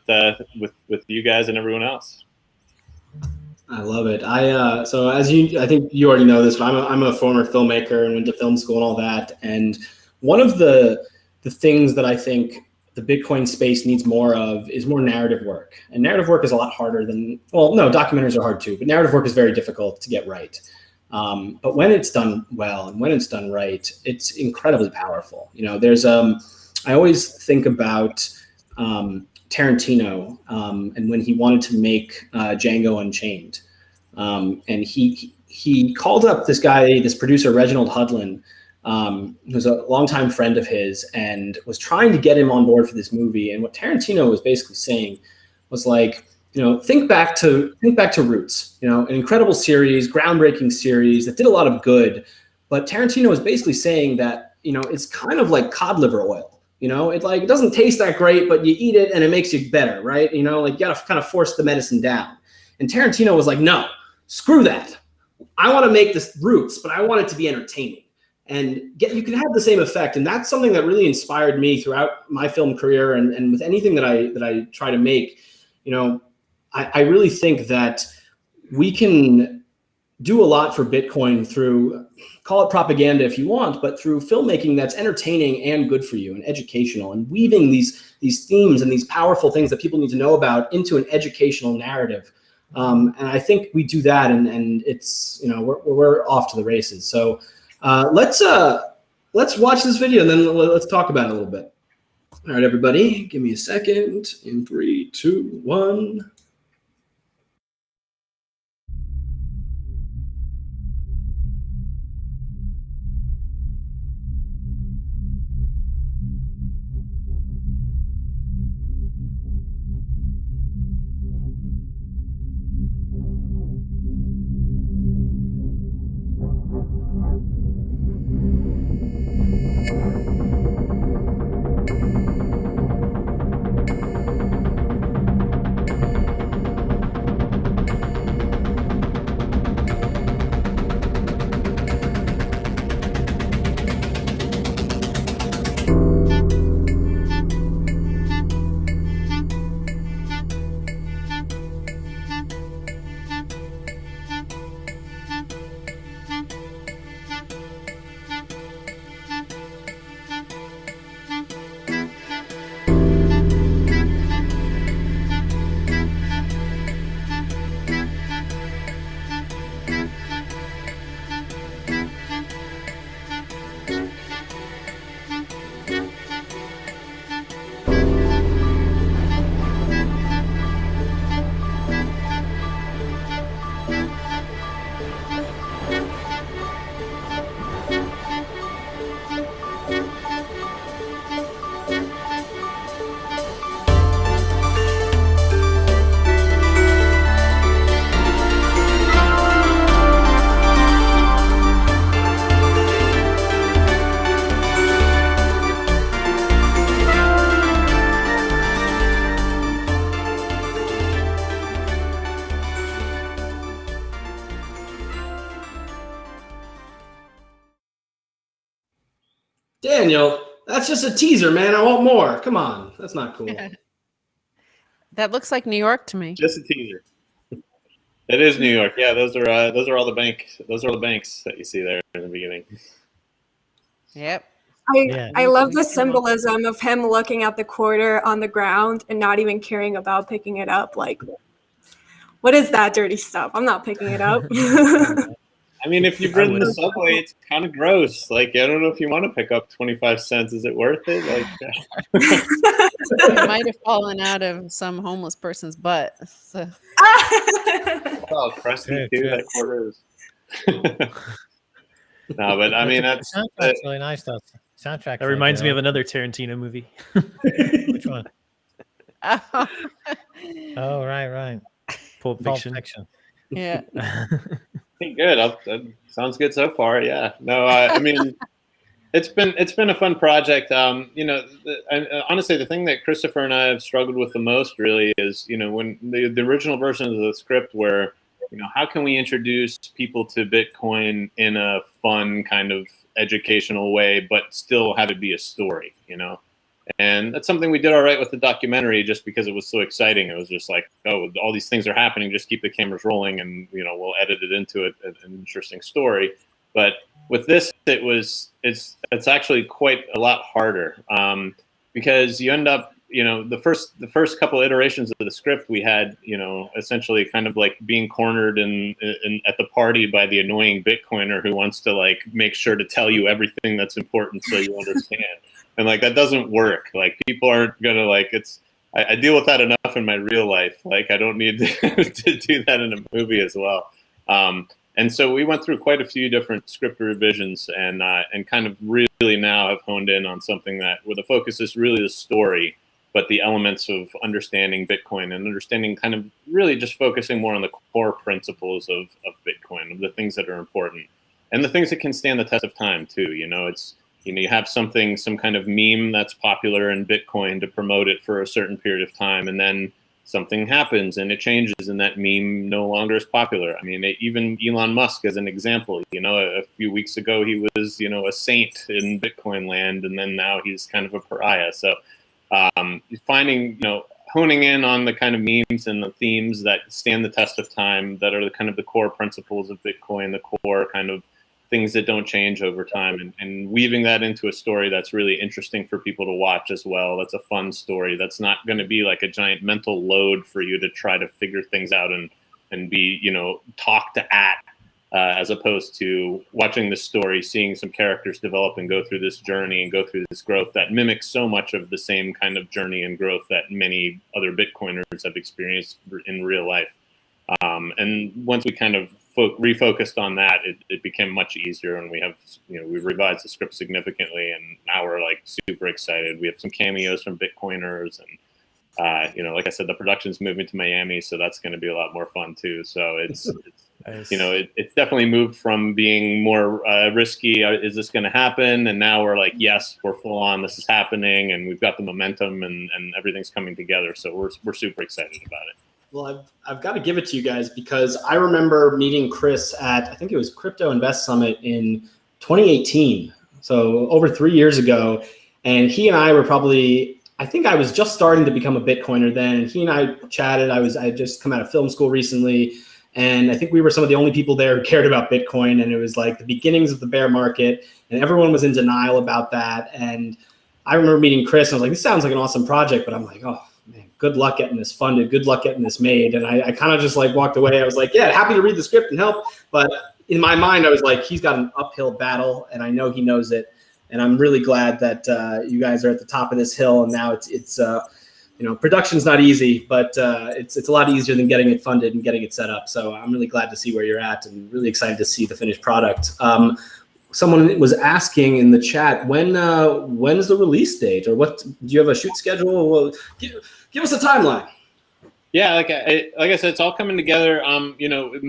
with you guys and everyone else. I love it. So I think you already know this, but I'm a former filmmaker and went to film school and all that. And one of the things that I think the Bitcoin space needs more of is more narrative work. And narrative work is a lot harder than, well, no, documentaries are hard too, but narrative work is very difficult to get right. But when it's done well and when it's done right, it's incredibly powerful. I always think about Tarantino and when he wanted to make Django Unchained, and he called up this producer Reginald Hudlin, who's a longtime friend of his, and was trying to get him on board for this movie. And what Tarantino was basically saying was like, think back to Roots, an incredible series, groundbreaking series that did a lot of good, but Tarantino was basically saying that it's kind of like cod liver oil. It doesn't taste that great, but you eat it and it makes you better, right? You got to kind of force the medicine down. And Tarantino was like, no, screw that. I want to make this Roots, but I want it to be entertaining. And you can have the same effect. And that's something that really inspired me throughout my film career and with anything that I try to make. I really think that we can do a lot for Bitcoin through, call it propaganda if you want, but through filmmaking that's entertaining and good for you and educational, and weaving these themes and these powerful things that people need to know about into an educational narrative. And I think we do that, and it's we're off to the races. So let's watch this video and then let's talk about it a little bit. All right, everybody, give me a second. In 3, 2, 1. Daniel, that's just a teaser, man. I want more. Come on, that's not cool. That looks like New York to me. Just a teaser. It is New York. Yeah, those are all the banks. Those are all the banks that you see there in the beginning. Yep. I love the symbolism of him looking at the quarter on the ground and not even caring about picking it up. Like, what is that dirty stuff? I'm not picking it up. I mean, if you've ridden the subway, it's kind of gross. Like, I don't know if you want to pick up 25 cents. Is it worth it? Like, It might have fallen out of some homeless person's butt. So. oh, crusty too. That quarter is. No, but I mean, that's really nice though. Soundtrack. That reminds me of another Tarantino movie. Which one? Oh, right. Pulp Fiction. Yeah. Good. That sounds good so far. Yeah. No, I mean, It's been a fun project. Honestly, the thing that Christopher and I have struggled with the most really is, when the original versions of the script were, how can we introduce people to Bitcoin in a fun kind of educational way, but still have it be a story, And that's something we did all right with the documentary, just because it was so exciting. It was just like, oh, all these things are happening. Just keep the cameras rolling, and we'll edit it into an interesting story. But with this, it's actually quite a lot harder, because you end up, the first couple iterations of the script we had, essentially kind of like being cornered in at the party by the annoying Bitcoiner who wants to like make sure to tell you everything that's important so you understand. And like, that doesn't work. Like, people aren't gonna like, I deal with that enough in my real life. Like, I don't need to do that in a movie as well. And so we went through quite a few different script revisions, and kind of really now have honed in on something where the focus is really the story, but the elements of understanding Bitcoin and understanding kind of really just focusing more on the core principles of Bitcoin, of the things that are important and the things that can stand the test of time too. You have some kind of meme that's popular in Bitcoin to promote it for a certain period of time, and then something happens and it changes and that meme no longer is popular. I mean, even Elon Musk as an example, a few weeks ago he was, a saint in Bitcoin land, and then now he's kind of a pariah. So finding, honing in on the kind of memes and the themes that stand the test of time, that are the kind of the core principles of Bitcoin, the core kind of things that don't change over time, and weaving that into a story that's really interesting for people to watch as well. That's a fun story. That's not going to be like a giant mental load for you to try to figure things out and be, talked at, as opposed to watching the story, seeing some characters develop and go through this journey and go through this growth that mimics so much of the same kind of journey and growth that many other Bitcoiners have experienced in real life. And once we kind of refocused on that, it became much easier, and we revised the script significantly, and now we're like super excited. We have some cameos from Bitcoiners, and like I said, the production's moving to Miami, so that's going to be a lot more fun too. So it's nice. It's definitely moved from being more risky. Is this going to happen? And now we're like, yes, we're full on. This is happening, and we've got the momentum, and everything's coming together. So we're super excited about it. Well, I've got to give it to you guys, because I remember meeting Chris at, I think it was Crypto Invest Summit in 2018. So over 3 years ago. And he and I were I think I was just starting to become a Bitcoiner then. And he and I chatted. I had just come out of film school recently. And I think we were some of the only people there who cared about Bitcoin. And it was like the beginnings of the bear market, and everyone was in denial about that. And I remember meeting Chris, and I was like, this sounds like an awesome project, but I'm like, oh, man, good luck getting this funded. Good luck getting this made. And I kind of just like walked away. I was like, yeah, happy to read the script and help. But in my mind, I was like, he's got an uphill battle, and I know he knows it. And I'm really glad that you guys are at the top of this hill. And now it's production's not easy, but it's a lot easier than getting it funded and getting it set up. So I'm really glad to see where you're at, and really excited to see the finished product. Someone was asking in the chat, when's the release date, or what? Do you have a shoot schedule? Well, give us a timeline. Yeah, like I said, it's all coming together.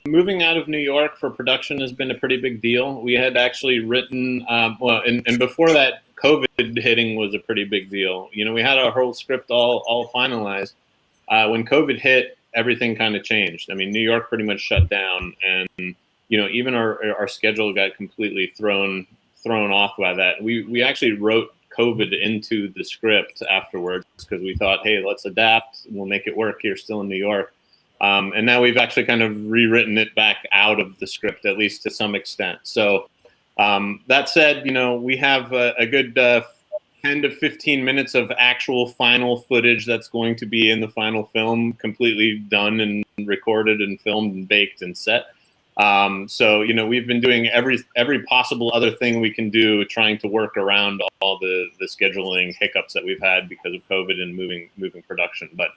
Moving out of New York for production has been a pretty big deal. We had actually written, and before that, COVID hitting was a pretty big deal. We had our whole script all finalized. When COVID hit, everything kind of changed. I mean, New York pretty much shut down, and even our schedule got completely thrown off by that. We actually wrote COVID into the script afterwards, because we thought, hey, let's adapt. We'll make it work here, still in New York. And now we've actually kind of rewritten it back out of the script, at least to some extent. So that said, we have a good 10 to 15 minutes of actual final footage that's going to be in the final film, completely done and recorded and filmed and baked and set. So we've been doing every possible other thing we can do, trying to work around all the scheduling hiccups that we've had because of COVID and moving production. But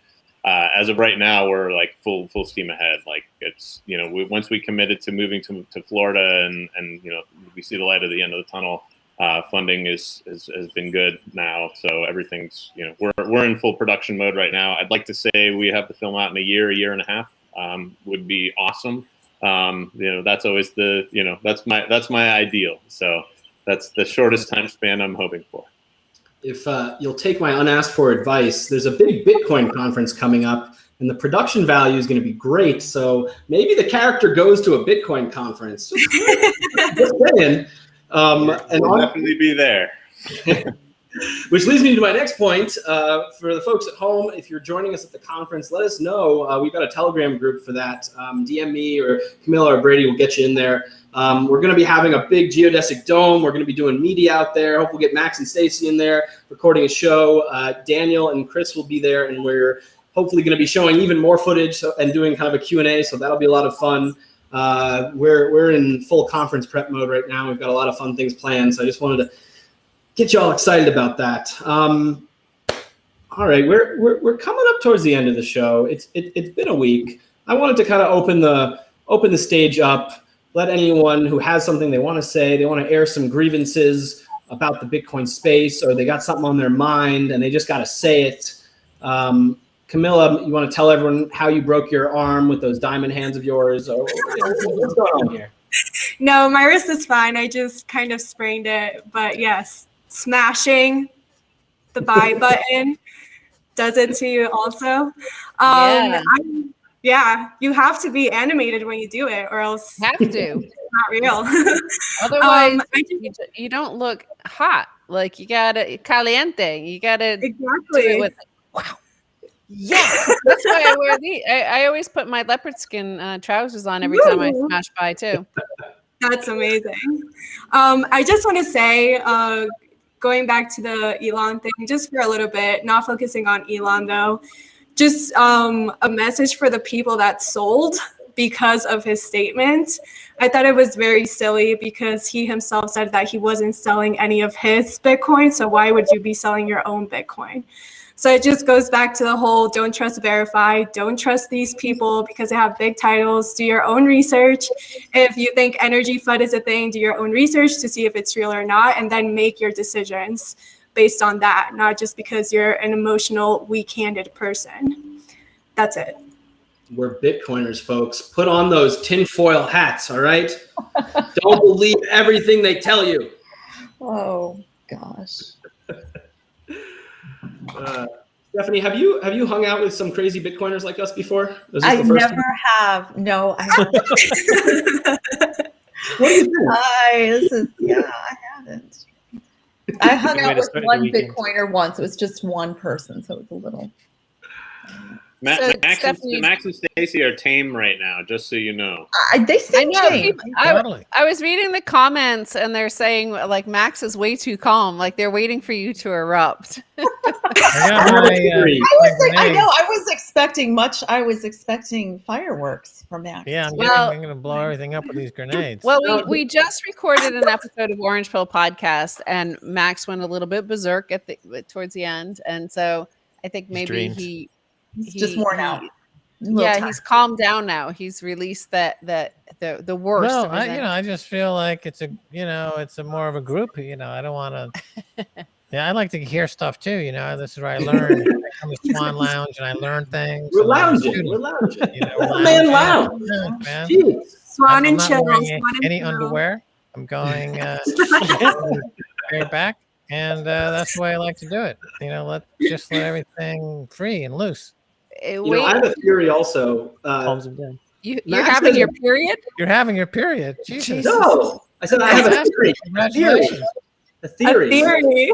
as of right now, we're like full steam ahead. Like, it's once we committed to moving to Florida, and we see the light at the end of the tunnel. Funding has been good now, so everything's we're in full production mode right now. I'd like to say we have the film out in a year and a half. Would be awesome. That's always that's my ideal. So That's the shortest time span I'm hoping for. If you'll take my unasked for advice, there's a big Bitcoin conference coming up, and the production value is going to be great. So maybe the character goes to a Bitcoin conference. Just saying. And We'll definitely be there. Which leads me to my next point. For the folks at home, if you're joining us at the conference, let us know. We've got a Telegram group for that. DM me or Camilla or Brady will get you in there. We're going to be having a big geodesic dome. We're going to be doing media out there. Hope we'll get Max and Stacy in there recording a show. Daniel and Chris will be there, and we're hopefully going to be showing even more footage and doing kind of a Q&A, so that'll be a lot of fun. We're in full conference prep mode right now. We've got a lot of fun things planned, so I just wanted to get you all excited about that. All right, we're coming up towards the end of the show. It's been a week. I wanted to kind of open the stage up. Let anyone who has something they want to say, they want to air some grievances about the Bitcoin space, or they got something on their mind and they just got to say it. Camilla, you want to tell everyone how you broke your arm with those diamond hands of yours? Or what's going on here? No, my wrist is fine. I just kind of sprained it. But yes, smashing the buy button does it to you also. Yeah, you have to be animated when you do it, or else Have to. it's not real. Otherwise, you don't look hot. Like you gotta caliente. You gotta do Exactly. it with wow. Yeah, that's why I wear these. I always put my leopard skin trousers on every time I Woo. smash by too. That's amazing. I just want to say, going back to the Elon thing, just for a little bit, not focusing on Elon though, just a message for the people that sold because of his statement. I thought it was very silly because he himself said that he wasn't selling any of his Bitcoin. So why would you be selling your own Bitcoin? So it just goes back to the whole don't trust, verify. Don't trust these people because they have big titles. Do your own research. If you think energy FUD is a thing, do your own research to see if it's real or not, and then make your decisions based on that, not just because you're an emotional, weak-handed person. That's it. We're Bitcoiners, folks. Put on those tinfoil hats, all right? Don't believe everything they tell you. Oh gosh. Stephanie, have you hung out with some crazy Bitcoiners like us before? Was this I the first never time? have. No, I haven't. What do you think? I haven't. I hung Good way out to with start the one weekend. Bitcoiner once. It was just one person, so it was a little. So, Max and Stacy are tame right now, just so you know. They I seem know. tame. Totally. I was reading the comments and they're saying like Max is way too calm. Like they're waiting for you to erupt. I got my, I was expecting fireworks from Max. yeah, I'm Well- going to blow everything up with these grenades. Well, we just recorded an episode of Orange Pill Podcast, and Max went a little bit berserk towards the end, and so I think maybe drained. he's He's just worn out. He's calmed down now. He's released the worst. No, of his energy. I just feel like it's a more of a group. I don't want to. Yeah, I like to hear stuff too. This is where I learn. I come to Swan Lounge and I learn things. We're and I'm a lounging. student, We're lounging. we're Man, lounging. lounge. Man. Jeez. Swan I'm and not chill. wearing Swan and any chill. underwear. I'm going bareback, and that's the way I like to do it. Let everything free and loose. Wait, I have a theory also. Palms of down. you're Max having has your a- period? You're having your period. Jesus. No, I said I have a theory. Congratulations. A theory. A theory.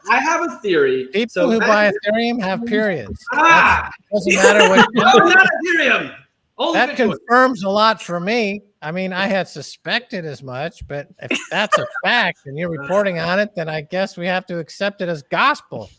I have a theory. People who Max- buy Ethereum have periods. Ah! Doesn't matter what. No, not Ethereum. Only That Bitcoin. confirms a lot for me. I mean, I had suspected as much, but if that's a fact and you're reporting on it, then I guess we have to accept it as gospel.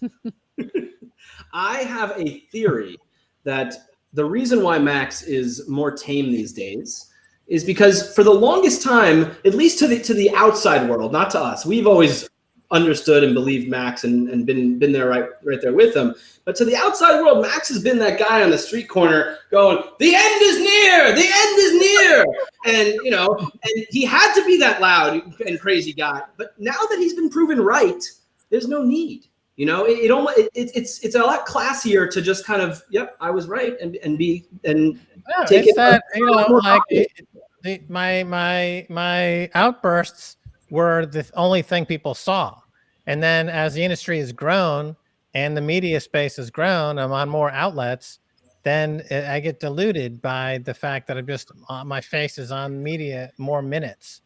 I have a theory that the reason why Max is more tame these days is because for the longest time, at least to the outside world, not to us, we've always understood and believed Max and been there right there with him. But to the outside world, Max has been that guy on the street corner going, "The end is near! The end is near!" And he had to be that loud and crazy guy. But now that he's been proven right, there's no need. It's a lot classier to just kind of, yep, I was right, and take It's it. that, my outbursts were the only thing people saw. And then as the industry has grown and the media space has grown, I'm on more outlets, then I get diluted by the fact that my face is on media more minutes.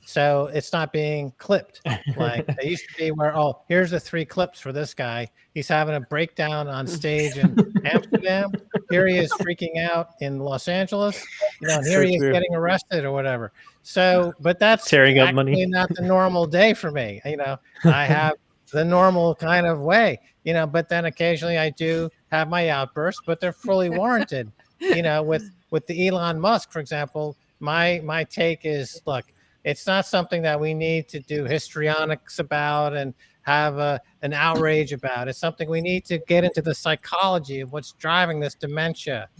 So it's not being clipped like it used to be where, oh, here's the 3 clips for this guy. He's having a breakdown on stage in Amsterdam. Here he is freaking out in Los Angeles. And here he is getting arrested or whatever. So, but that's tearing up money. Not the normal day for me. I have the normal kind of way, but then occasionally I do have my outbursts, but they're fully warranted. With the Elon Musk, for example, my take is, look, it's not something that we need to do histrionics about and have an outrage about. It's something we need to get into the psychology of what's driving this dementia.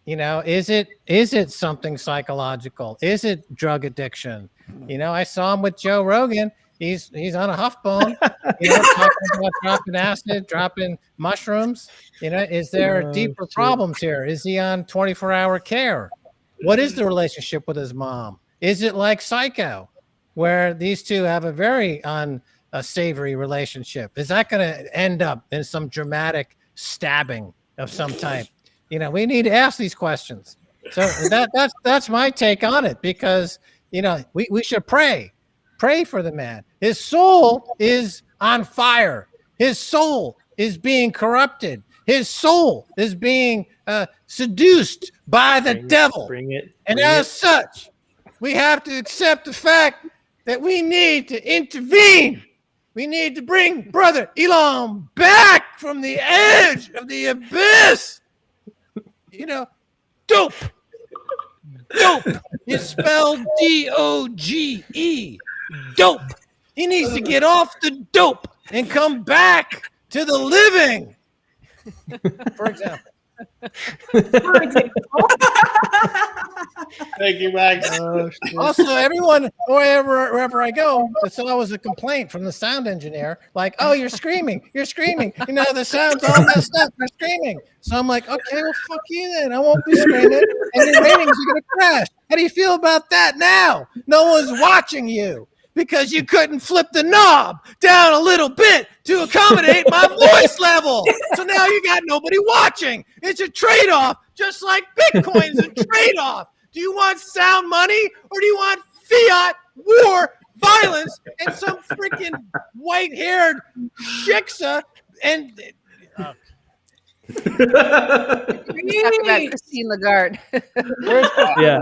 Is it something psychological? Is it drug addiction? I saw him with Joe Rogan. He's on a huff bone, talking about dropping acid, dropping mushrooms. Is there deeper problems here? Is he on 24-hour care? What is the relationship with his mom? Is it like Psycho, where these two have a very unsavory relationship? Is that going to end up in some dramatic stabbing of some type? We need to ask these questions. So that's my take on it, because we should pray for the man. His soul is on fire. His soul is being corrupted. His soul is being seduced by the devil. As such, we have to accept the fact that we need to intervene. We need to bring Brother Elon back from the edge of the abyss. Dope. Dope is spelled D-O-G-E. Dope. He needs to get off the dope and come back to the living. For example. Thank you, Max. Also, everyone, wherever I go, it's always a complaint from the sound engineer, like, oh, you're screaming. The sound's all messed up. You're screaming. So I'm like, okay, well, fuck you then. I won't be screaming, and your ratings are going to crash. How do you feel about that now? No one's watching you because you couldn't flip the knob down a little bit to accommodate my voice level. So now you got nobody watching. It's a trade-off, just like Bitcoin's a trade-off. Do you want sound money, or do you want fiat, war, violence, and some freaking white-haired shiksa? And Talk about Christine Lagarde. Yeah.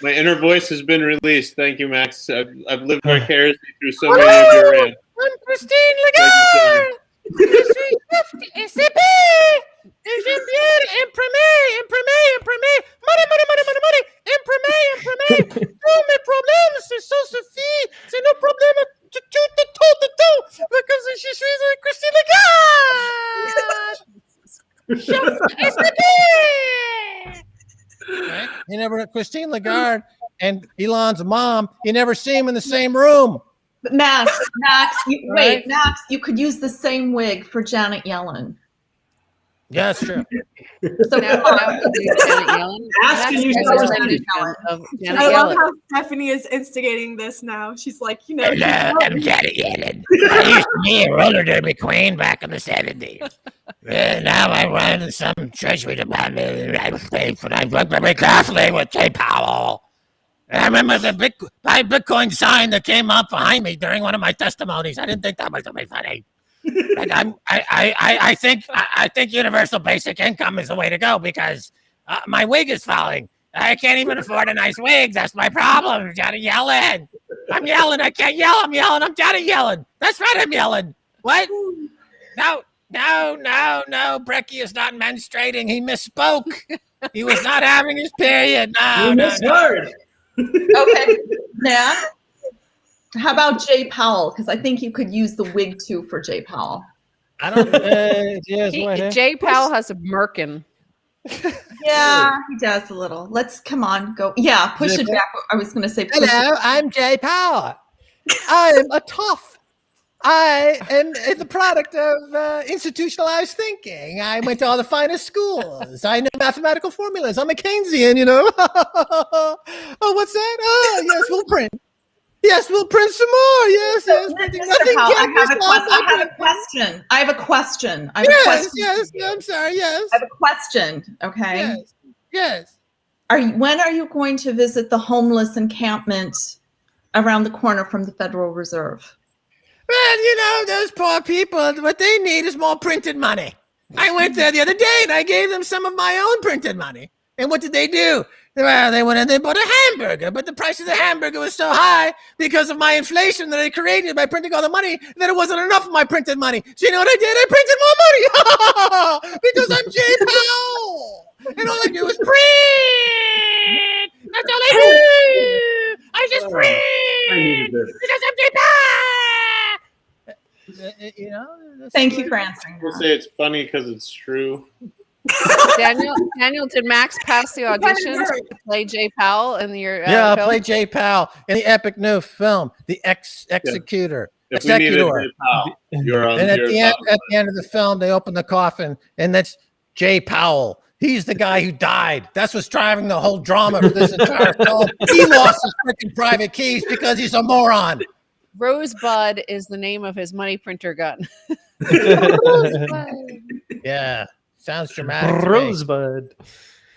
My inner voice has been released. Thank you, Max. I've lived vicariously through so many of your rants. I'm Christine Lagarde. Je suis SCP. Imprimé. Money. Imprimé. Tous mes problèmes, ce sont Sophie. C'est nos problèmes de tout. Because je suis Christine Lagarde. SCP. Right? You never, Christine Lagarde and Elon's mom, you never see them in the same room. But Max, Max, you could use the same wig for Janet Yellen. Yeah, that's true. So Janet Yellen. Ask and you shall receive. I love how Stephanie is instigating this now. She's like, Hello, I'm Janet Yellen. I used to be a roller derby queen back in the 70s. Now I run some treasury department in the United States, and I'm very carefully with Jay Powell. And I remember the Bitcoin sign that came up behind me during one of my testimonies. I didn't think that was very funny. I think universal basic income is the way to go, because my wig is falling. I can't even afford a nice wig. That's my problem. Janet Yellen. I'm yelling. I can't yell. I'm yelling. I'm Janet Yellen. That's right. I'm yelling. What? No. Brecky is not menstruating. He misspoke. He was not having his period. No. Okay. Yeah. How about Jay Powell? Because I think you could use the wig too for Jay Powell. I don't. Jay Powell has a merkin. Yeah, he does a little. Let's come on, go. Yeah, push it back. I was going to say. Hello, I'm Jay Powell. I'm a tough. I am the product of institutionalized thinking. I went to all the finest schools. I know mathematical formulas. I'm a Keynesian, Oh, what's that? Oh, yes, we'll print. Yes, we'll print some more. Yes, yes. Printing. Mr. Nothing Powell, can be stopped. I have a question. I have a question. Yes, yes. I'm sorry. Yes. I have a question. Okay. Yes. Yes. When are you going to visit the homeless encampment around the corner from the Federal Reserve? Well, those poor people, what they need is more printed money. I went there the other day and I gave them some of my own printed money. And what did they do? Well, they went and they bought a hamburger, but the price of the hamburger was so high because of my inflation that I created by printing all the money that it wasn't enough of my printed money. So you know what I did? I printed more money because I'm Jay Powell. And all I do is print. That's all I do. I just print. I needed this. Because I'm Jay Powell. Thank you for answering We'll that. say it's funny because it's true. Daniel, did Max pass the audition to play Jay Powell in your Yeah, I'll film? play Jay Powell in the epic new film, The Executor. If we needed Executor. Jay Powell, you're on. And at you're the end, on. Rosebud is the name of his money printer gun. Yeah, sounds dramatic. to me. Rosebud.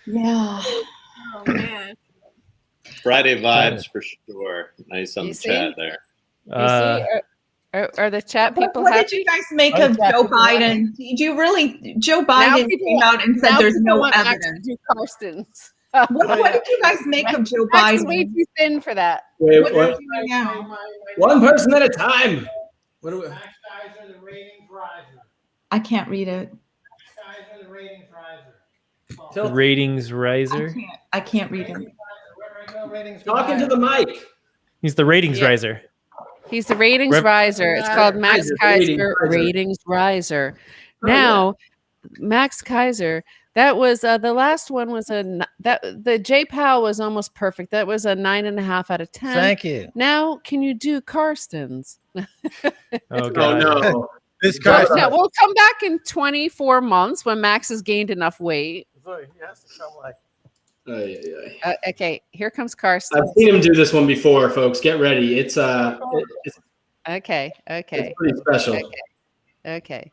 Yeah. Oh man. Friday vibes for sure. Nice on You the see? chat there. You see, are the chat people What happy? did you guys make Oh, of yeah, Joe people Biden? Did you really? Joe Now Biden people- came out and said Now there's people no want Max to evidence. do Karstens. What did you guys make of Joe Max is way Biden? too thin for that. Wait, What are you doing now? one person at a time. What do we? Max Keiser, the ratings riser. I can't read it. Max Keiser, the ratings riser. Tell- Ratings riser. I can't read it. Talking to the mic. He's the ratings Yeah. riser. He's the ratings Rep- riser. It's called Max Keiser, ratings riser. Now, Max Keiser. That was the last one was the Jay Powell was almost perfect. That was a 9.5 out of 10. Thank you. Now, can you do Karstens? Oh Oh god. no. This Got guy's it. Now we'll come back in 24 months when Max has gained enough weight. Okay, here comes Karsten. I've seen him do this one before, folks. Get ready. It's Okay. it's pretty special. Okay.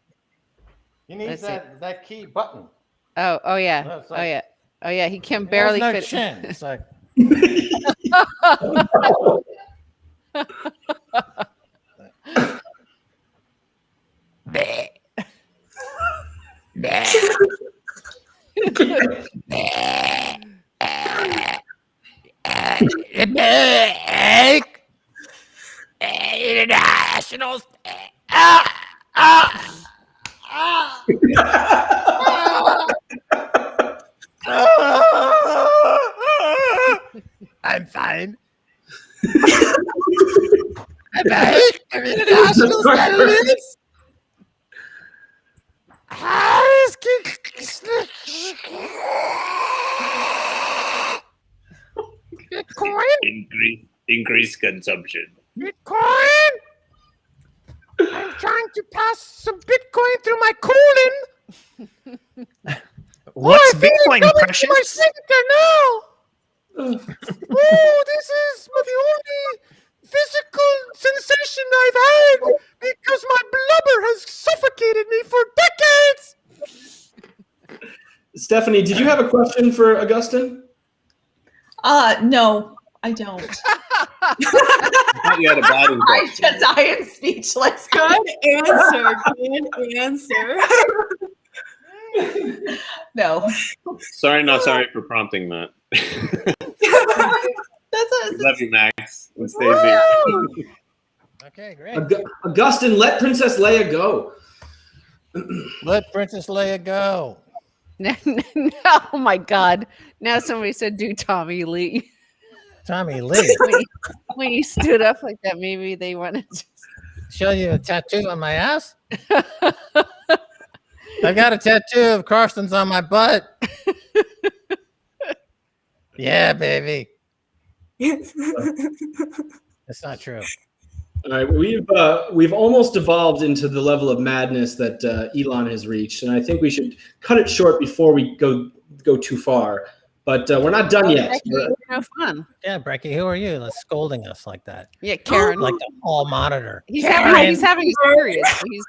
He needs Let's that key button. Oh yeah. That's Oh like- yeah. Oh yeah. He can barely no fit. chin. It's like internationals. I'm fine. I'm fine. I'm international status. Increase consumption. Bitcoin. I'm trying to pass some Bitcoin through my colon. What's I feel it Bitcoin, coming to precious? my center now. Oh, this is the only physical sensation I've had because my blubber has suffocated me for decades. Stephanie, did you have a question for Augustine? No, I don't. I thought you had a body question. I am speechless. Good answer. Good answer. No. Sorry for prompting that. Love you, Max and Stacy. Okay, great. Augustine, let Princess Leia go. Let Princess Leia go. Oh my God. Now somebody said do Tommy Lee. Tommy Lee. When he stood up like that, maybe they wanted to. Show you a tattoo on my ass. I've got a tattoo of Karsten's on my butt. Yeah, baby. That's not true. All right, we've almost evolved into the level of madness that Elon has reached, and I think we should cut it short before we go too far. But we're not done yet. Becky, no fun. Yeah, Brecky, who are you? Like scolding us like that. Yeah, Karen. Like the hall monitor. He's having his period. So he's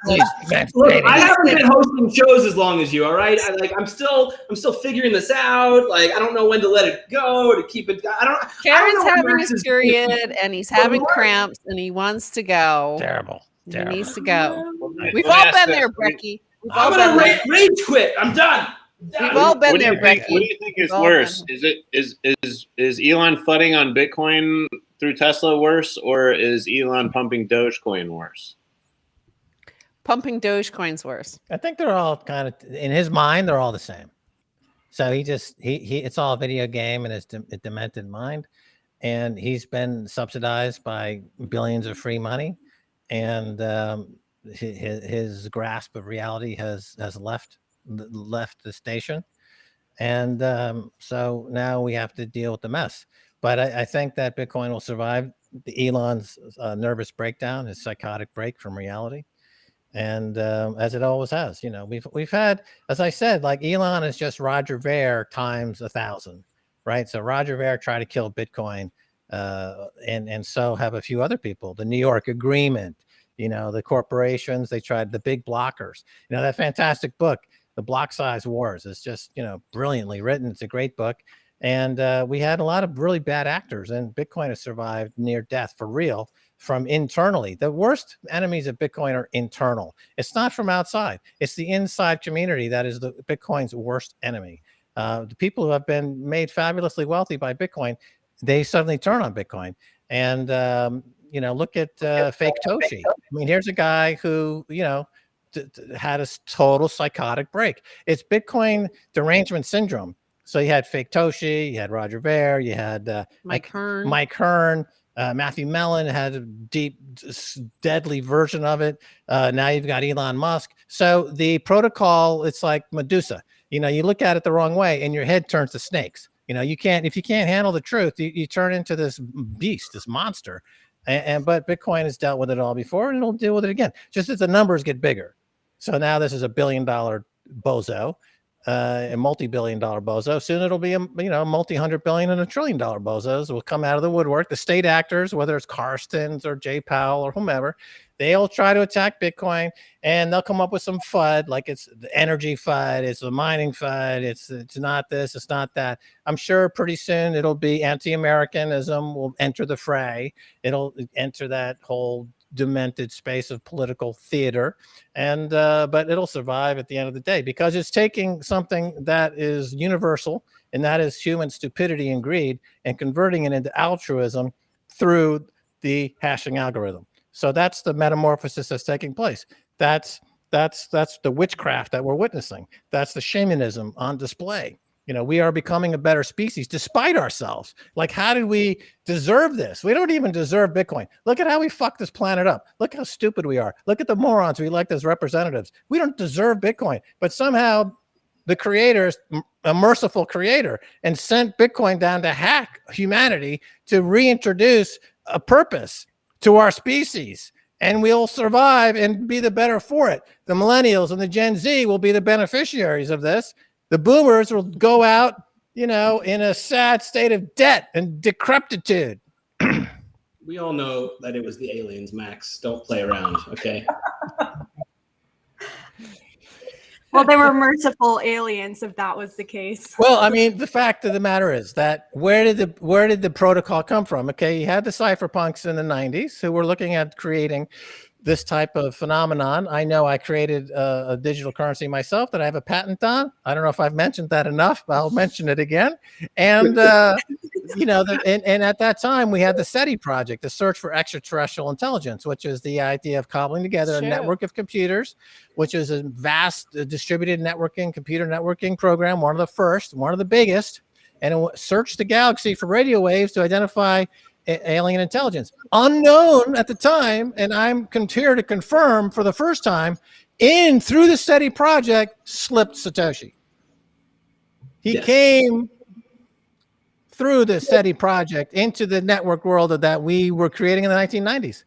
Look, I haven't been hosting shows as long as you. All right, I'm still figuring this out. Like, I don't know when to let it go, to keep it. Karen's having his period, and he's having cramps, and he wants to go. Terrible. He needs to go. Let We've me all ask been this. there, Brecky. We've I'm all gonna been there. rage quit. I'm done. We've all been What do there, you think? Brecky. What do you think is We've all worse? been Is Elon flooding on Bitcoin through Tesla worse, or is Elon pumping Dogecoin worse? Pumping Dogecoin's worse. I think they're all kind of, in his mind, they're all the same. So he it's all a video game in his demented mind. And he's been subsidized by billions of free money. And his grasp of reality has left the station. And so now we have to deal with the mess. But I think that Bitcoin will survive the Elon's nervous breakdown, his psychotic break from reality. And as it always has, we've had, as I said, like Elon is just Roger Ver times 1,000, right? So Roger Ver tried to kill Bitcoin, and so have a few other people. The New York Agreement, the corporations, they tried, the big blockers. That fantastic book, The Block Size Wars, is just brilliantly written. It's a great book. And we had a lot of really bad actors, and Bitcoin has survived near death for real from internally. The worst enemies of Bitcoin are internal. It's not from outside. It's the inside community that is the Bitcoin's worst enemy. The people who have been made fabulously wealthy by Bitcoin, they suddenly turn on Bitcoin. And, look at fake Toshi. I mean, here's a guy who, had a total psychotic break. It's Bitcoin derangement syndrome. So you had fake Toshi, you had Roger Ver, you had Mike Hearn, Matthew Mellon had a deep, deadly version of it. Now you've got Elon Musk. So the protocol, it's like Medusa. You look at it the wrong way and your head turns to snakes. If you can't handle the truth, you turn into this beast, this monster. But Bitcoin has dealt with it all before, and it'll deal with it again, just as the numbers get bigger. So now this is $1 billion bozo, a multi-billion-dollar bozo. Soon it'll be a multi-hundred billion and $1 trillion bozos will come out of the woodwork. The state actors, whether it's Karstens or Jay Powell or whomever, they'll try to attack Bitcoin, and they'll come up with some FUD, like it's the energy FUD, it's the mining FUD, it's not this, it's not that. I'm sure pretty soon it'll be anti-Americanism will enter the fray. It'll enter that whole demented space of political theater, and but it'll survive at the end of the day, because it's taking something that is universal, and that is human stupidity and greed, and converting it into altruism through the hashing algorithm. So that's the metamorphosis that's taking place. That's the witchcraft that we're witnessing. That's the shamanism on display. We are becoming a better species despite ourselves. Like, how did we deserve this? We don't even deserve Bitcoin. Look at how we fucked this planet up. Look how stupid we are. Look at the morons we elect as representatives. We don't deserve Bitcoin, but somehow the creator is a merciful creator and sent Bitcoin down to hack humanity, to reintroduce a purpose to our species. And we'll survive and be the better for it. The millennials and the Gen Z will be the beneficiaries of this. The boomers will go out, in a sad state of debt and decrepitude. We all know that it was the aliens, Max. Don't play around, okay? Well, they were merciful aliens, if that was the case. Well, I mean, the fact of the matter is that where did the protocol come from? Okay, you had the cypherpunks in the 90s who were looking at creating this type of phenomenon. I know I created a digital currency myself that I have a patent on. I don't know if I've mentioned that enough, but I'll mention it again. And, and at that time, we had the SETI project, the Search for Extraterrestrial Intelligence, which is the idea of cobbling together a network of computers, which is a vast distributed computer networking program, one of the first, one of the biggest, and it searched the galaxy for radio waves to identify alien intelligence, unknown at the time, and I'm here to confirm for the first time, through the SETI project, slipped Satoshi. He came through the SETI project into the network world that we were creating in the 1990s,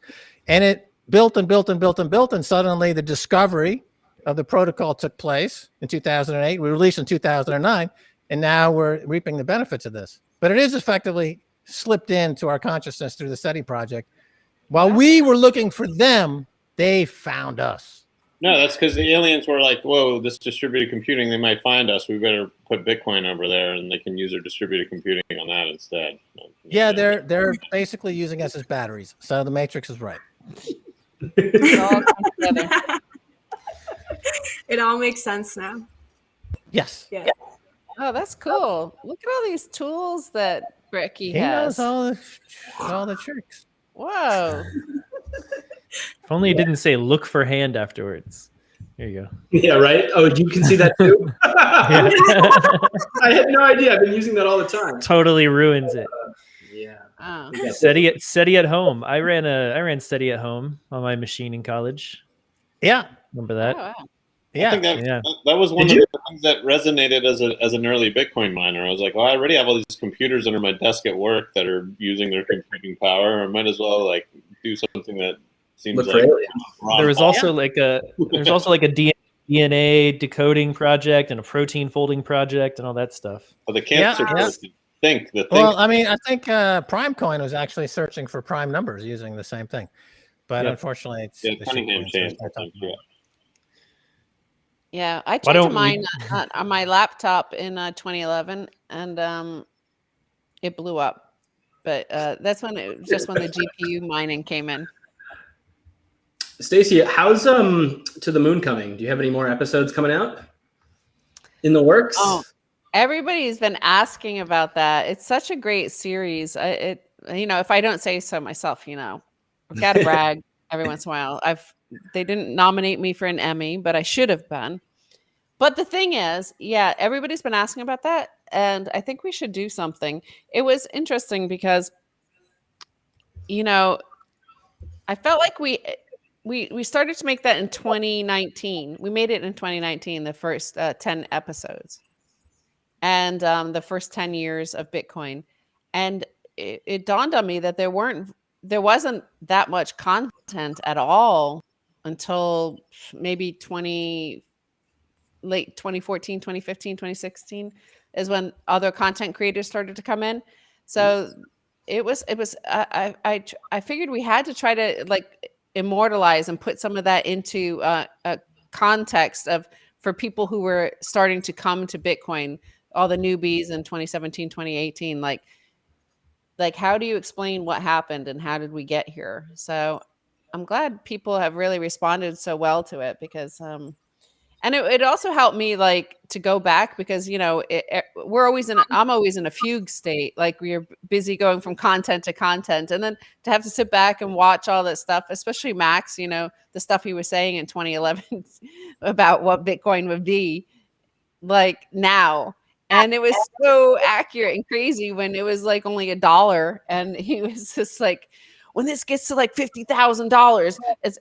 and it built and built and built and built, and suddenly the discovery of the protocol took place in 2008. We released in 2009. and now we're reaping the benefits of this. But it is effectively slipped into our consciousness through the SETI project. While we were looking for them, they found us. No, that's because the aliens were like, whoa, this distributed computing, they might find us. We better put Bitcoin over there, and they can use their distributed computing on that instead. Yeah, they're basically using us as batteries. So the Matrix is right. It all comes together. It all makes sense now. Yes. Yeah. Oh, that's cool. Look at all these tools that Ricky He has. knows all the tricks. Whoa. If only it didn't say look for hand afterwards. There you go. Yeah, right? Oh, you can see that too? Yeah. I had no idea. I've been using that all the time. Totally ruins it. Yeah. Oh. SETI at home. I ran SETI at home on my machine in college. Yeah. Remember that? Oh, wow. Yeah. I think Yeah. that was one Did of you? the things that resonated as an early Bitcoin miner. I was like, well, I already have all these computers under my desk at work that are using their computing power. I might as well like do something that seems Look for like aliens. There was also like a DNA decoding project and a protein folding project and all that stuff. the cancer Yeah. think. Well, I mean, I think PrimeCoin was actually searching for prime numbers using the same thing. But Yep. unfortunately, it's Yeah, the Cunningham shitcoin, so chain. it's not talking about it. Yeah, I Why tried to don't we- mine on my laptop in 2011, and it blew up. But that's when when the GPU mining came in. Stacy, how's To the Moon coming? Do you have any more episodes coming out in the works? Oh, everybody's been asking about that. It's such a great series. If I don't say so myself, I've got to brag every once in a while. They didn't nominate me for an Emmy, but I should have been. But the thing is, yeah, everybody's been asking about that, and I think we should do something. It was interesting because, I felt like we started to make that in 2019. We made it in 2019, the first 10 episodes, and the first 10 years of Bitcoin, and it dawned on me that there wasn't that much content at all until maybe late 2014, 2015, 2016 is when other content creators started to come in. So it was I figured we had to try to like immortalize and put some of that into a context for people who were starting to come to Bitcoin, all the newbies in 2017, 2018, like how do you explain what happened and how did we get here? So I'm glad people have really responded so well to it, because and it also helped me like to go back, because I'm always in a fugue state, like we're busy going from content to content, and then to have to sit back and watch all that stuff, especially Max, the stuff he was saying in 2011 about what Bitcoin would be like now. And it was so accurate and crazy when it was like only $1, and he was just like, when this gets to like $50,000, it's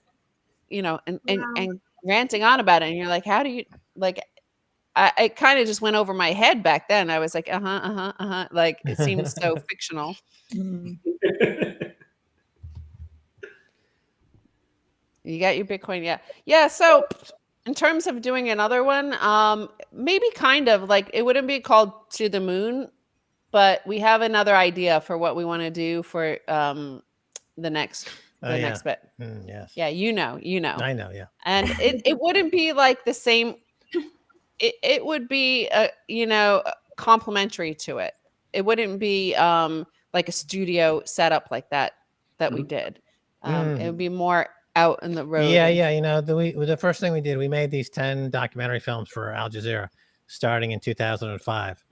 and ranting on about it, and you're like, how do you like? I kind of just went over my head back then. I was like, like it seems so fictional. Mm. You got your Bitcoin, yeah. So in terms of doing another one, maybe kind of like it wouldn't be called To the Moon, but we have another idea for what we want to do for the next bit. Yes. Yeah, you know. I know. Yeah. And it wouldn't be like the same. It would be complementary to it. It wouldn't be like a studio setup like that we did. It would be more out in the road. Yeah. The first thing we did, we made these 10 documentary films for Al Jazeera starting in 2005.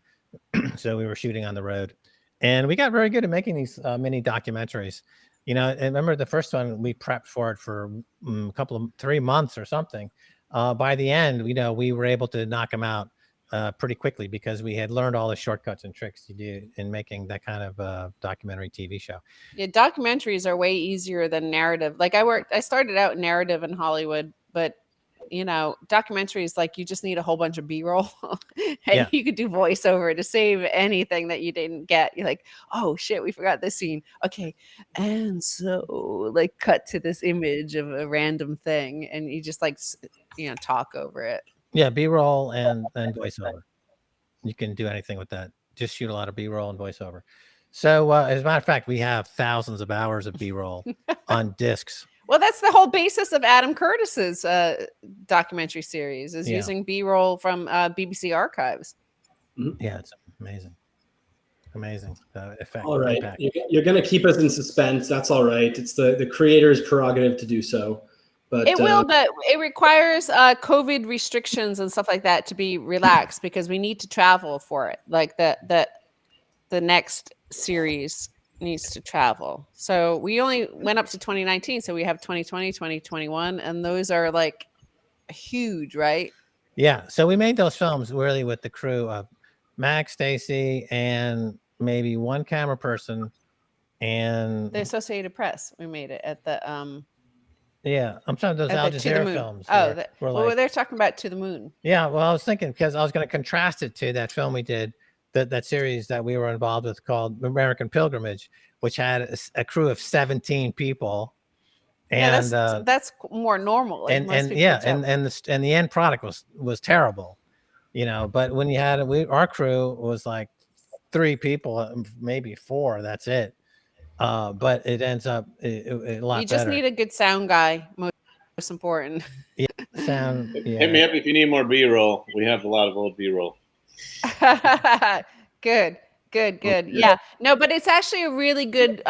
So we were shooting on the road, and we got very good at making these mini documentaries. And remember the first one, we prepped for it for 3 months or something. By the end, we were able to knock them out pretty quickly, because we had learned all the shortcuts and tricks to do in making that kind of documentary TV show. Yeah, documentaries are way easier than narrative. Like I started out narrative in Hollywood, but documentaries, like you just need a whole bunch of B-roll and you could do voiceover to save anything that you didn't get. You're like, oh shit, we forgot this scene. Okay. And so like cut to this image of a random thing, and you just like, talk over it. Yeah. B-roll and voiceover. you can do anything with that. Just shoot a lot of B-roll and voiceover. So as a matter of fact, we have thousands of hours of B-roll on discs. Well, that's the whole basis of Adam Curtis's documentary series is using B-roll from BBC archives. Yeah, it's amazing. Amazing. Effect. All right. Impact. You're going to keep us in suspense. That's all right. It's the creator's prerogative to do so. But it will, but it requires COVID restrictions and stuff like that to be relaxed because we need to travel for it. Like the next series needs to travel. So we only went up to 2019. So we have 2020, 2021, and those are like huge, right? Yeah. So we made those films really with the crew of Max, Stacy, and maybe one camera person, and the Associated Press. We made it at the yeah. I'm talking those Al Jazeera films. Well, they're talking about To the Moon. Yeah. Well, I was thinking because I was going to contrast it to that film we did, that series that we were involved with called American Pilgrimage, which had a crew of 17 people. And that's more normal. Like and the end product was terrible, you know. But when you had our crew was like 3 people, maybe 4. That's it. But it ends up a lot. You just better. need a good sound guy. Most important. Yeah, sound. Yeah. Hit me up if you need more B-roll. We have a lot of old B-roll. Good. Yeah. No, but it's actually a really good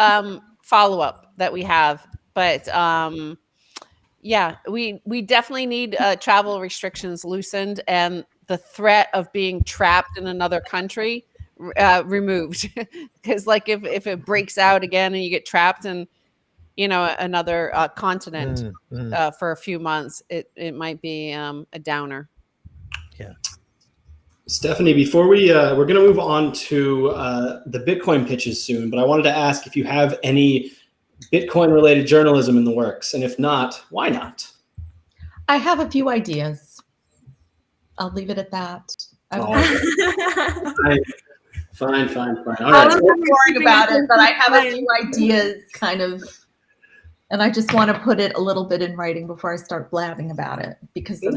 follow-up that we have. But yeah, we definitely need travel restrictions loosened and the threat of being trapped in another country removed. Because like if it breaks out again and you get trapped in another continent for a few months, it might be a downer. Yeah. Stephanie, before we're going to move on to the Bitcoin pitches soon, but I wanted to ask if you have any Bitcoin-related journalism in the works, and if not, why not? I have a few ideas. I'll leave it at that. Fine. All right. I'm not worried about it, but I have a few ideas, kind of, and I just want to put it a little bit in writing before I start blabbing about it because it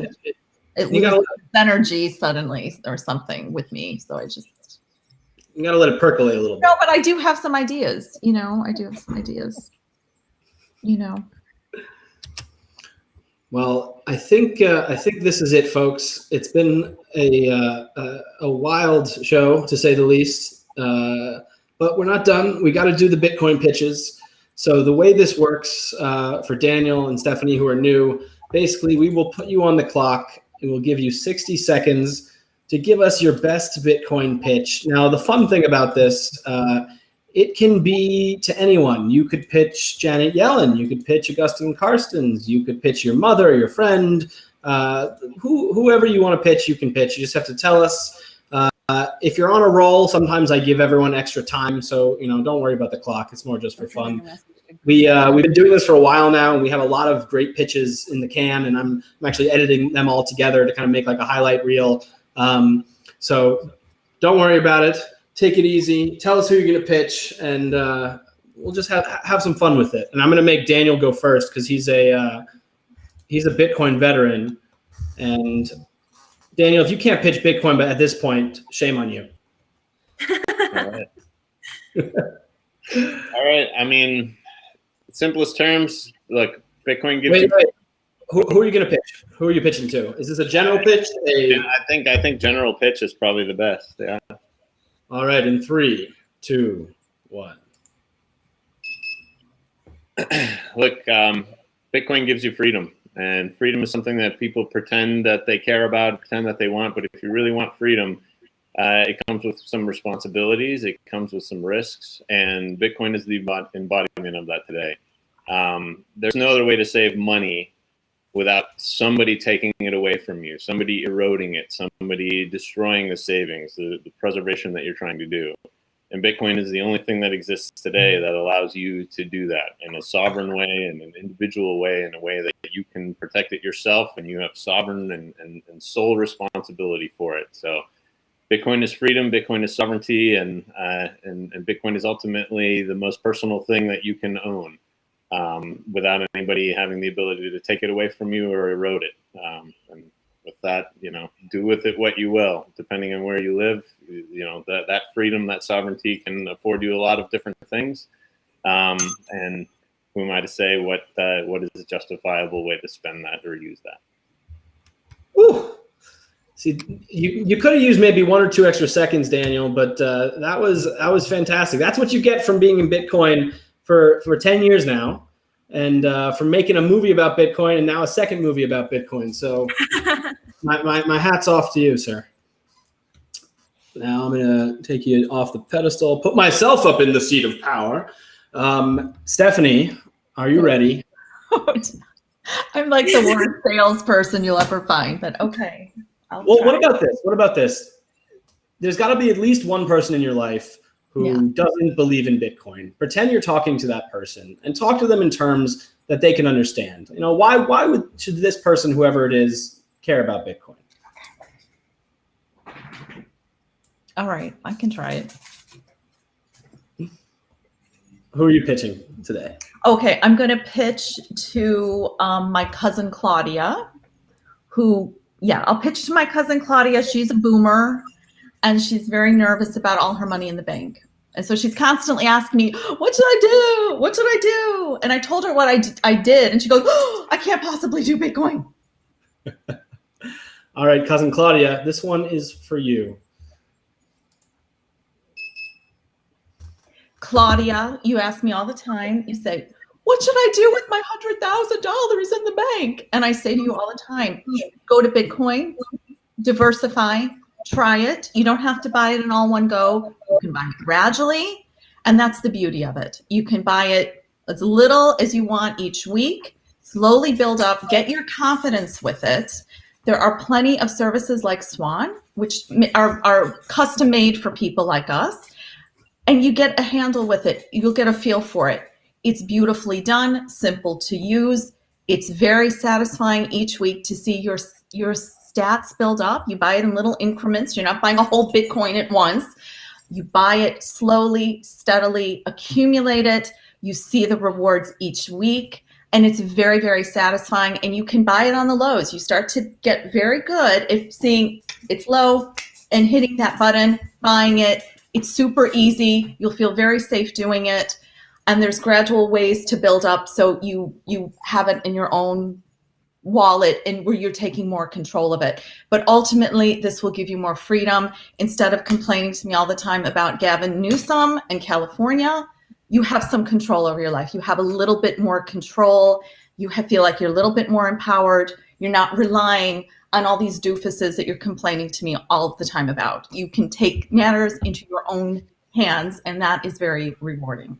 loses energy suddenly or something with me. So you got to let it percolate a little bit. No, but I do have some ideas. Well, I think this is it, folks. It's been a wild show, to say the least. But we're not done. We got to do the Bitcoin pitches. So the way this works for Daniel and Stephanie, who are new, basically we will put you on the clock. It will give you 60 seconds to give us your best Bitcoin pitch. Now, the fun thing about this, it can be to anyone. You could pitch Janet Yellen. You could pitch Augustine Carstens. You could pitch your mother, your friend, whoever you want to pitch, you can pitch. You just have to tell us. If you're on a roll, sometimes I give everyone extra time. So, don't worry about the clock. It's more just for fun. We've been doing this for a while now, and we have a lot of great pitches in the can, and I'm actually editing them all together to kind of make like a highlight reel. So don't worry about it. Take it easy. Tell us who you're going to pitch, and we'll just have some fun with it. And I'm going to make Daniel go first because he's a Bitcoin veteran. And Daniel, if you can't pitch Bitcoin, but at this point, shame on you. All right. All right. I mean, simplest terms, look, Bitcoin gives you. Wait. Who are you going to pitch? Who are you pitching to? Is this a general pitch? Yeah, I think general pitch is probably the best. Yeah. All right. In 3, 2, 1. Look, Bitcoin gives you freedom, and freedom is something that people pretend that they care about, pretend that they want. But if you really want freedom, it comes with some responsibilities. It comes with some risks, and Bitcoin is the embodiment of that today. There's no other way to save money without somebody taking it away from you, somebody eroding it, somebody destroying the savings, the preservation that you're trying to do. And Bitcoin is the only thing that exists today that allows you to do that in a sovereign way, in an individual way, in a way that you can protect it yourself, and you have sovereign and sole responsibility for it. So Bitcoin is freedom, Bitcoin is sovereignty, and Bitcoin is ultimately the most personal thing that you can own. Without anybody having the ability to take it away from you or erode it. And with that, do with it what you will, depending on where you live. That freedom, that sovereignty can afford you a lot of different things. And who am I to say what is a justifiable way to spend that or use that? Ooh. See, you could have used maybe 1 or 2 extra seconds, Daniel, but that was fantastic. That's what you get from being in Bitcoin for 10 years now, and from making a movie about Bitcoin and now a second movie about Bitcoin. So my hat's off to you, sir. Now I'm going to take you off the pedestal, put myself up in the seat of power. Stephanie, are you ready? I'm like the worst salesperson you'll ever find, but okay. Well, what about this? There's got to be at least one person in your life who doesn't believe in Bitcoin. Pretend you're talking to that person and talk to them in terms that they can understand. Why should this person, whoever it is, care about Bitcoin? All right, I can try it. Who are you pitching today? Okay, I'm going to pitch to my cousin Claudia, I'll pitch to my cousin Claudia. She's a boomer, and she's very nervous about all her money in the bank. And so she's constantly asking me, what should I do? What should I do? And I told her what I did, and she goes, oh, I can't possibly do Bitcoin. All right, cousin Claudia, this one is for you. Claudia, you ask me all the time, you say, what should I do with my $100,000 in the bank? And I say to you all the time, go to Bitcoin, diversify, try it. You don't have to buy it in all one go. You can buy it gradually. And that's the beauty of it. You can buy it as little as you want each week, slowly build up, get your confidence with it. There are plenty of services like Swan, which are custom made for people like us. And you get a handle with it. You'll get a feel for it. It's beautifully done, simple to use. It's very satisfying each week to see your stats build up. You buy it in little increments. You're not buying a whole Bitcoin at once. You buy it slowly, steadily, accumulate it. You see the rewards each week, and it's very, very satisfying. And you can buy it on the lows. You start to get very good at seeing it's low and hitting that button, buying it. It's super easy. You'll feel very safe doing it. And there's gradual ways to build up so you have it in your own wallet and where you're taking more control of it. But ultimately, this will give you more freedom. Instead of complaining to me all the time about Gavin Newsom and California, you have some control over your life. You have a little bit more control. You feel like you're a little bit more empowered. You're not relying on all these doofuses that you're complaining to me all the time about. You can take matters into your own hands, and that is very rewarding.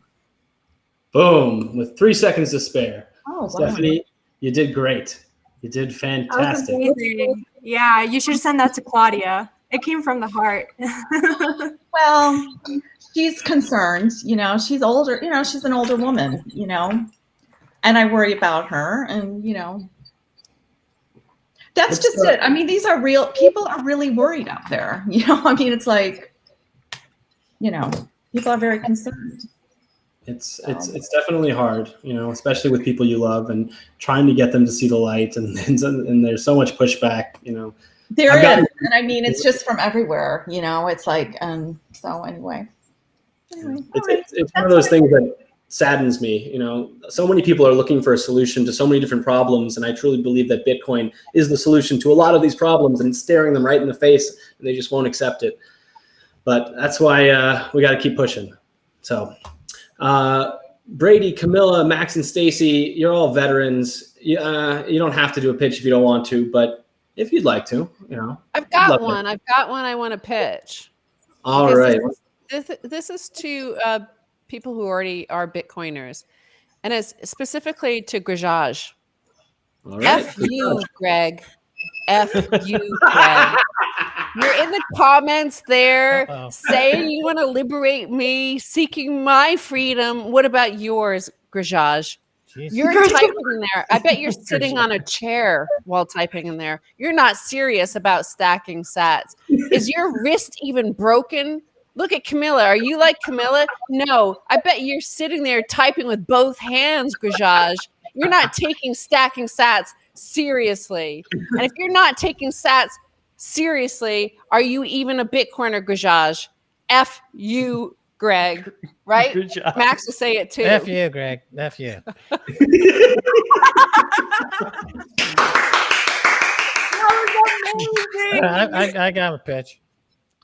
Boom, with 3 seconds to spare. Oh, wow. Stephanie, you did great. You did fantastic. That was amazing. Yeah, you should send that to Claudia. It came from the heart. Well, she's concerned, she's older, she's an older woman, and I worry about her, and, that's just it. I mean, these are real, people are really worried out there, it's like, people are very concerned. It's definitely hard, especially with people you love and trying to get them to see the light, and there's so much pushback, There is, and I mean, it's just from everywhere, it's like, so anyway. It's one of those things that saddens me, so many people are looking for a solution to so many different problems, and I truly believe that Bitcoin is the solution to a lot of these problems, and it's staring them right in the face, and they just won't accept it. But that's why we got to keep pushing. So Brady, Camilla, Max, and Stacy, you're all veterans. You don't have to do a pitch if you don't want to, but if you'd like to, I've got one. I've got one I want to pitch. All right. This is to people who already are Bitcoiners, and it's specifically to Grajaj. All right. F you, Greg. F you, Greg. You're in the comments there saying you want to liberate me, seeking my freedom. What about yours, Grajaj? You're typing there. I bet you're sitting on a chair while typing in there. You're not serious about stacking sats. Is your wrist even broken? Look at Camilla. Are you like Camilla? No. I bet you're sitting there typing with both hands, Grajaj. You're not taking stacking sats seriously. And if you're not taking sats seriously, are you even a Bitcoiner, Gajaj? F you, Greg. Right? Good job. Max will say it too. F you, Greg. F you. I got a pitch.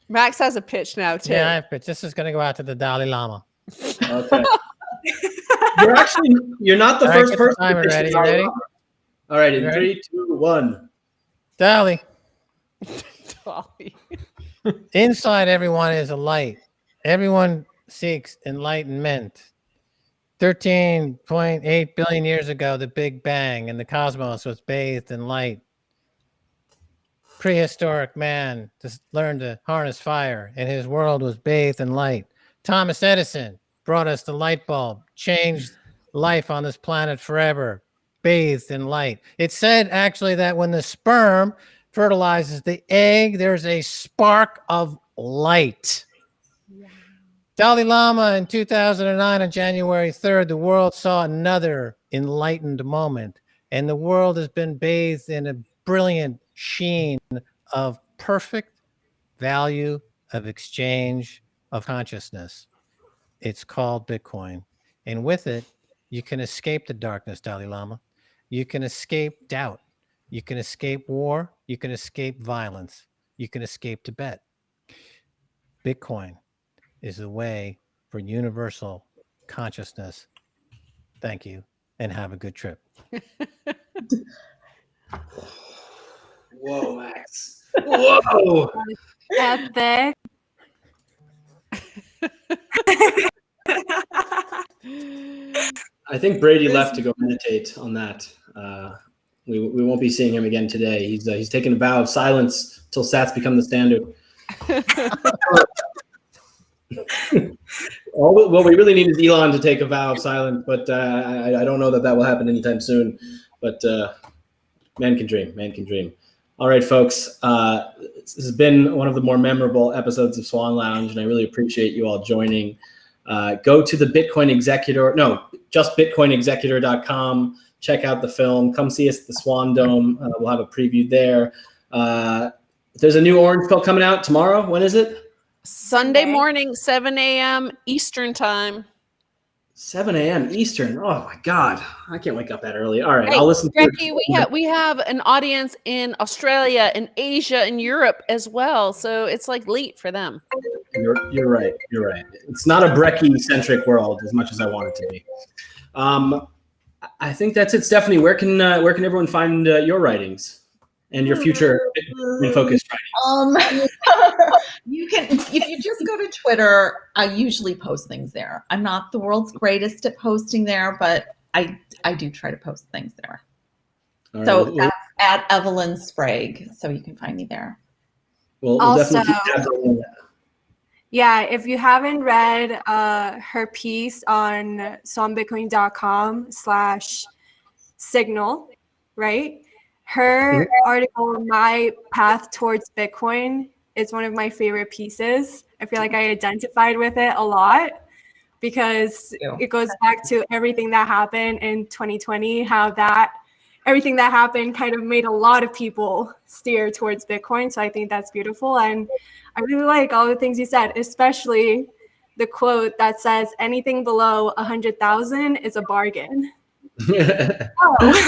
Max has a pitch now too. Yeah, I have a pitch. This is going to go out to the Dalai Lama. Okay. You're not the All right, first get the person. timer to pitch ready. the You ready? All right, in You ready? 3, 2, 1. Dolly, Dolly. inside everyone is a light. Everyone seeks enlightenment. 13.8 billion years ago, the Big Bang and the cosmos was bathed in light. Prehistoric man just learned to harness fire, and his world was bathed in light. Thomas Edison brought us the light bulb, changed life on this planet forever, bathed in light. It said actually that when the sperm fertilizes the egg, there's a spark of light. Dalai Lama in 2009 on January 3rd, the world saw another enlightened moment, and the world has been bathed in a brilliant sheen of perfect value of exchange of consciousness. It's called Bitcoin. And with it, you can escape the darkness, Dalai Lama. You can escape doubt. You can escape war. You can escape violence. You can escape Tibet. Bitcoin is the way for universal consciousness. Thank you, and have a good trip. Whoa, Max. Whoa. Epic. I think Brady left to go meditate on that. We won't be seeing him again today. He's taken a vow of silence till sats become the standard. What we really need is Elon to take a vow of silence, but I don't know that will happen anytime soon. But man can dream. Man can dream. All right, folks. This has been one of the more memorable episodes of Swan Lounge, and I really appreciate you all joining. Go to the Bitcoin Executor. No, just bitcoinexecutor.com. Check out the film. Come see us at the Swan Dome. We'll have a preview there. There's a new orange pill coming out tomorrow. When is it? Sunday morning, 7 a.m. Eastern time. 7 a.m. Eastern. Oh my God, I can't wake up that early. All right, Hey, I'll listen. Becky, we have an audience in Australia, in Asia, and Europe as well. So it's like late for them. You're right. You're right. It's not a Brecky-centric world as much as I want it to be. I think that's it, Stephanie. Where can everyone find your writings and your future focused writings? You can, if you just go to Twitter, I usually post things there. I'm not the world's greatest at posting there, but I do try to post things there. All So right, that's at Evelyn Sprague. So you can find me there. we'll Also- definitely Yeah, if you haven't read her piece on swanbitcoin.com/signal, right? Her article, My Path Towards Bitcoin, is one of my favorite pieces. I feel like I identified with it a lot because it goes back to everything that happened in 2020, how everything that happened kind of made a lot of people steer towards Bitcoin. So I think that's beautiful. And I really like all the things you said, especially the quote that says, anything below 100,000 is a bargain. Yeah. Right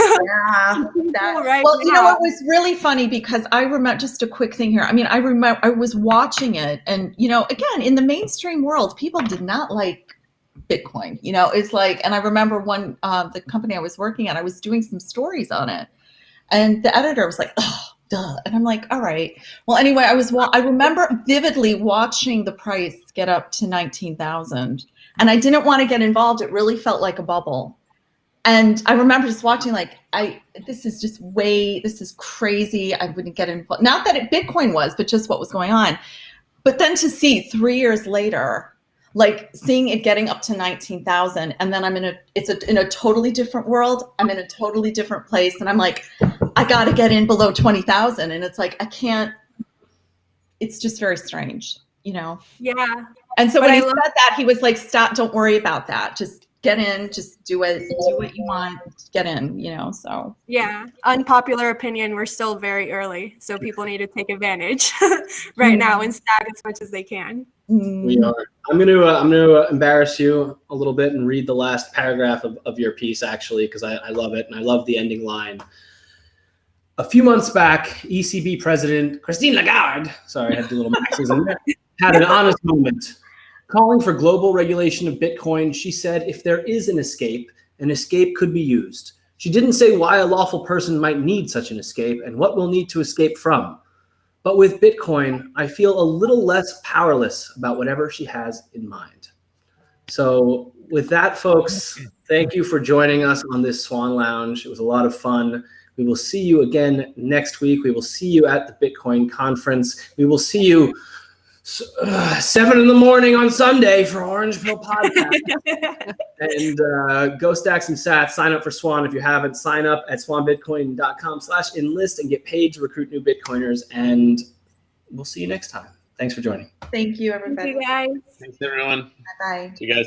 Well, you know now. what was really funny, because I remember, just a quick thing here. I mean, I remember I was watching it, and again, in the mainstream world, people did not like Bitcoin. It's like, and I remember the company I was working at, I was doing some stories on it, and the editor was like, "Oh, duh," and I'm like, "All right." Well, anyway, I remember vividly watching the price get up to 19,000, and I didn't want to get involved. It really felt like a bubble. And I remember just watching, this is crazy. I wouldn't get involved. Not that Bitcoin was, but just what was going on. But then to see 3 years later, seeing it getting up to 19,000, and then I'm in a totally different world. I'm in a totally different place, and I'm like, I got to get in below 20,000, and it's like I can't. It's just very strange, Yeah. And so But when I he said that, he was like, "Stop! Don't worry about that. Just get in, just do what you want, get in, you know, so. Yeah, unpopular opinion, we're still very early, so people need to take advantage right now and stack as much as they can. We are. I'm gonna embarrass you a little bit and read the last paragraph of your piece, actually, because I love it, and I love the ending line. A few months back, ECB President Christine Lagarde, sorry, I had to do a little Marxism there, had an honest moment. Calling for global regulation of Bitcoin, she said, if there is an escape could be used. She didn't say why a lawful person might need such an escape and what we'll need to escape from. But with Bitcoin, I feel a little less powerless about whatever she has in mind. So with that, folks, thank you for joining us on this Swan Lounge. It was a lot of fun. We will see you again next week. We will see you at the Bitcoin conference. We will see you 7 in the morning on Sunday for Orange Pill Podcast. And go stack some sats. Sign up for Swan if you haven't. Sign up at swanbitcoin.com/enlist and get paid to recruit new Bitcoiners. And we'll see you next time. Thanks for joining. Thank you, everybody. Thank you, guys. Thanks, everyone. Bye. See you guys.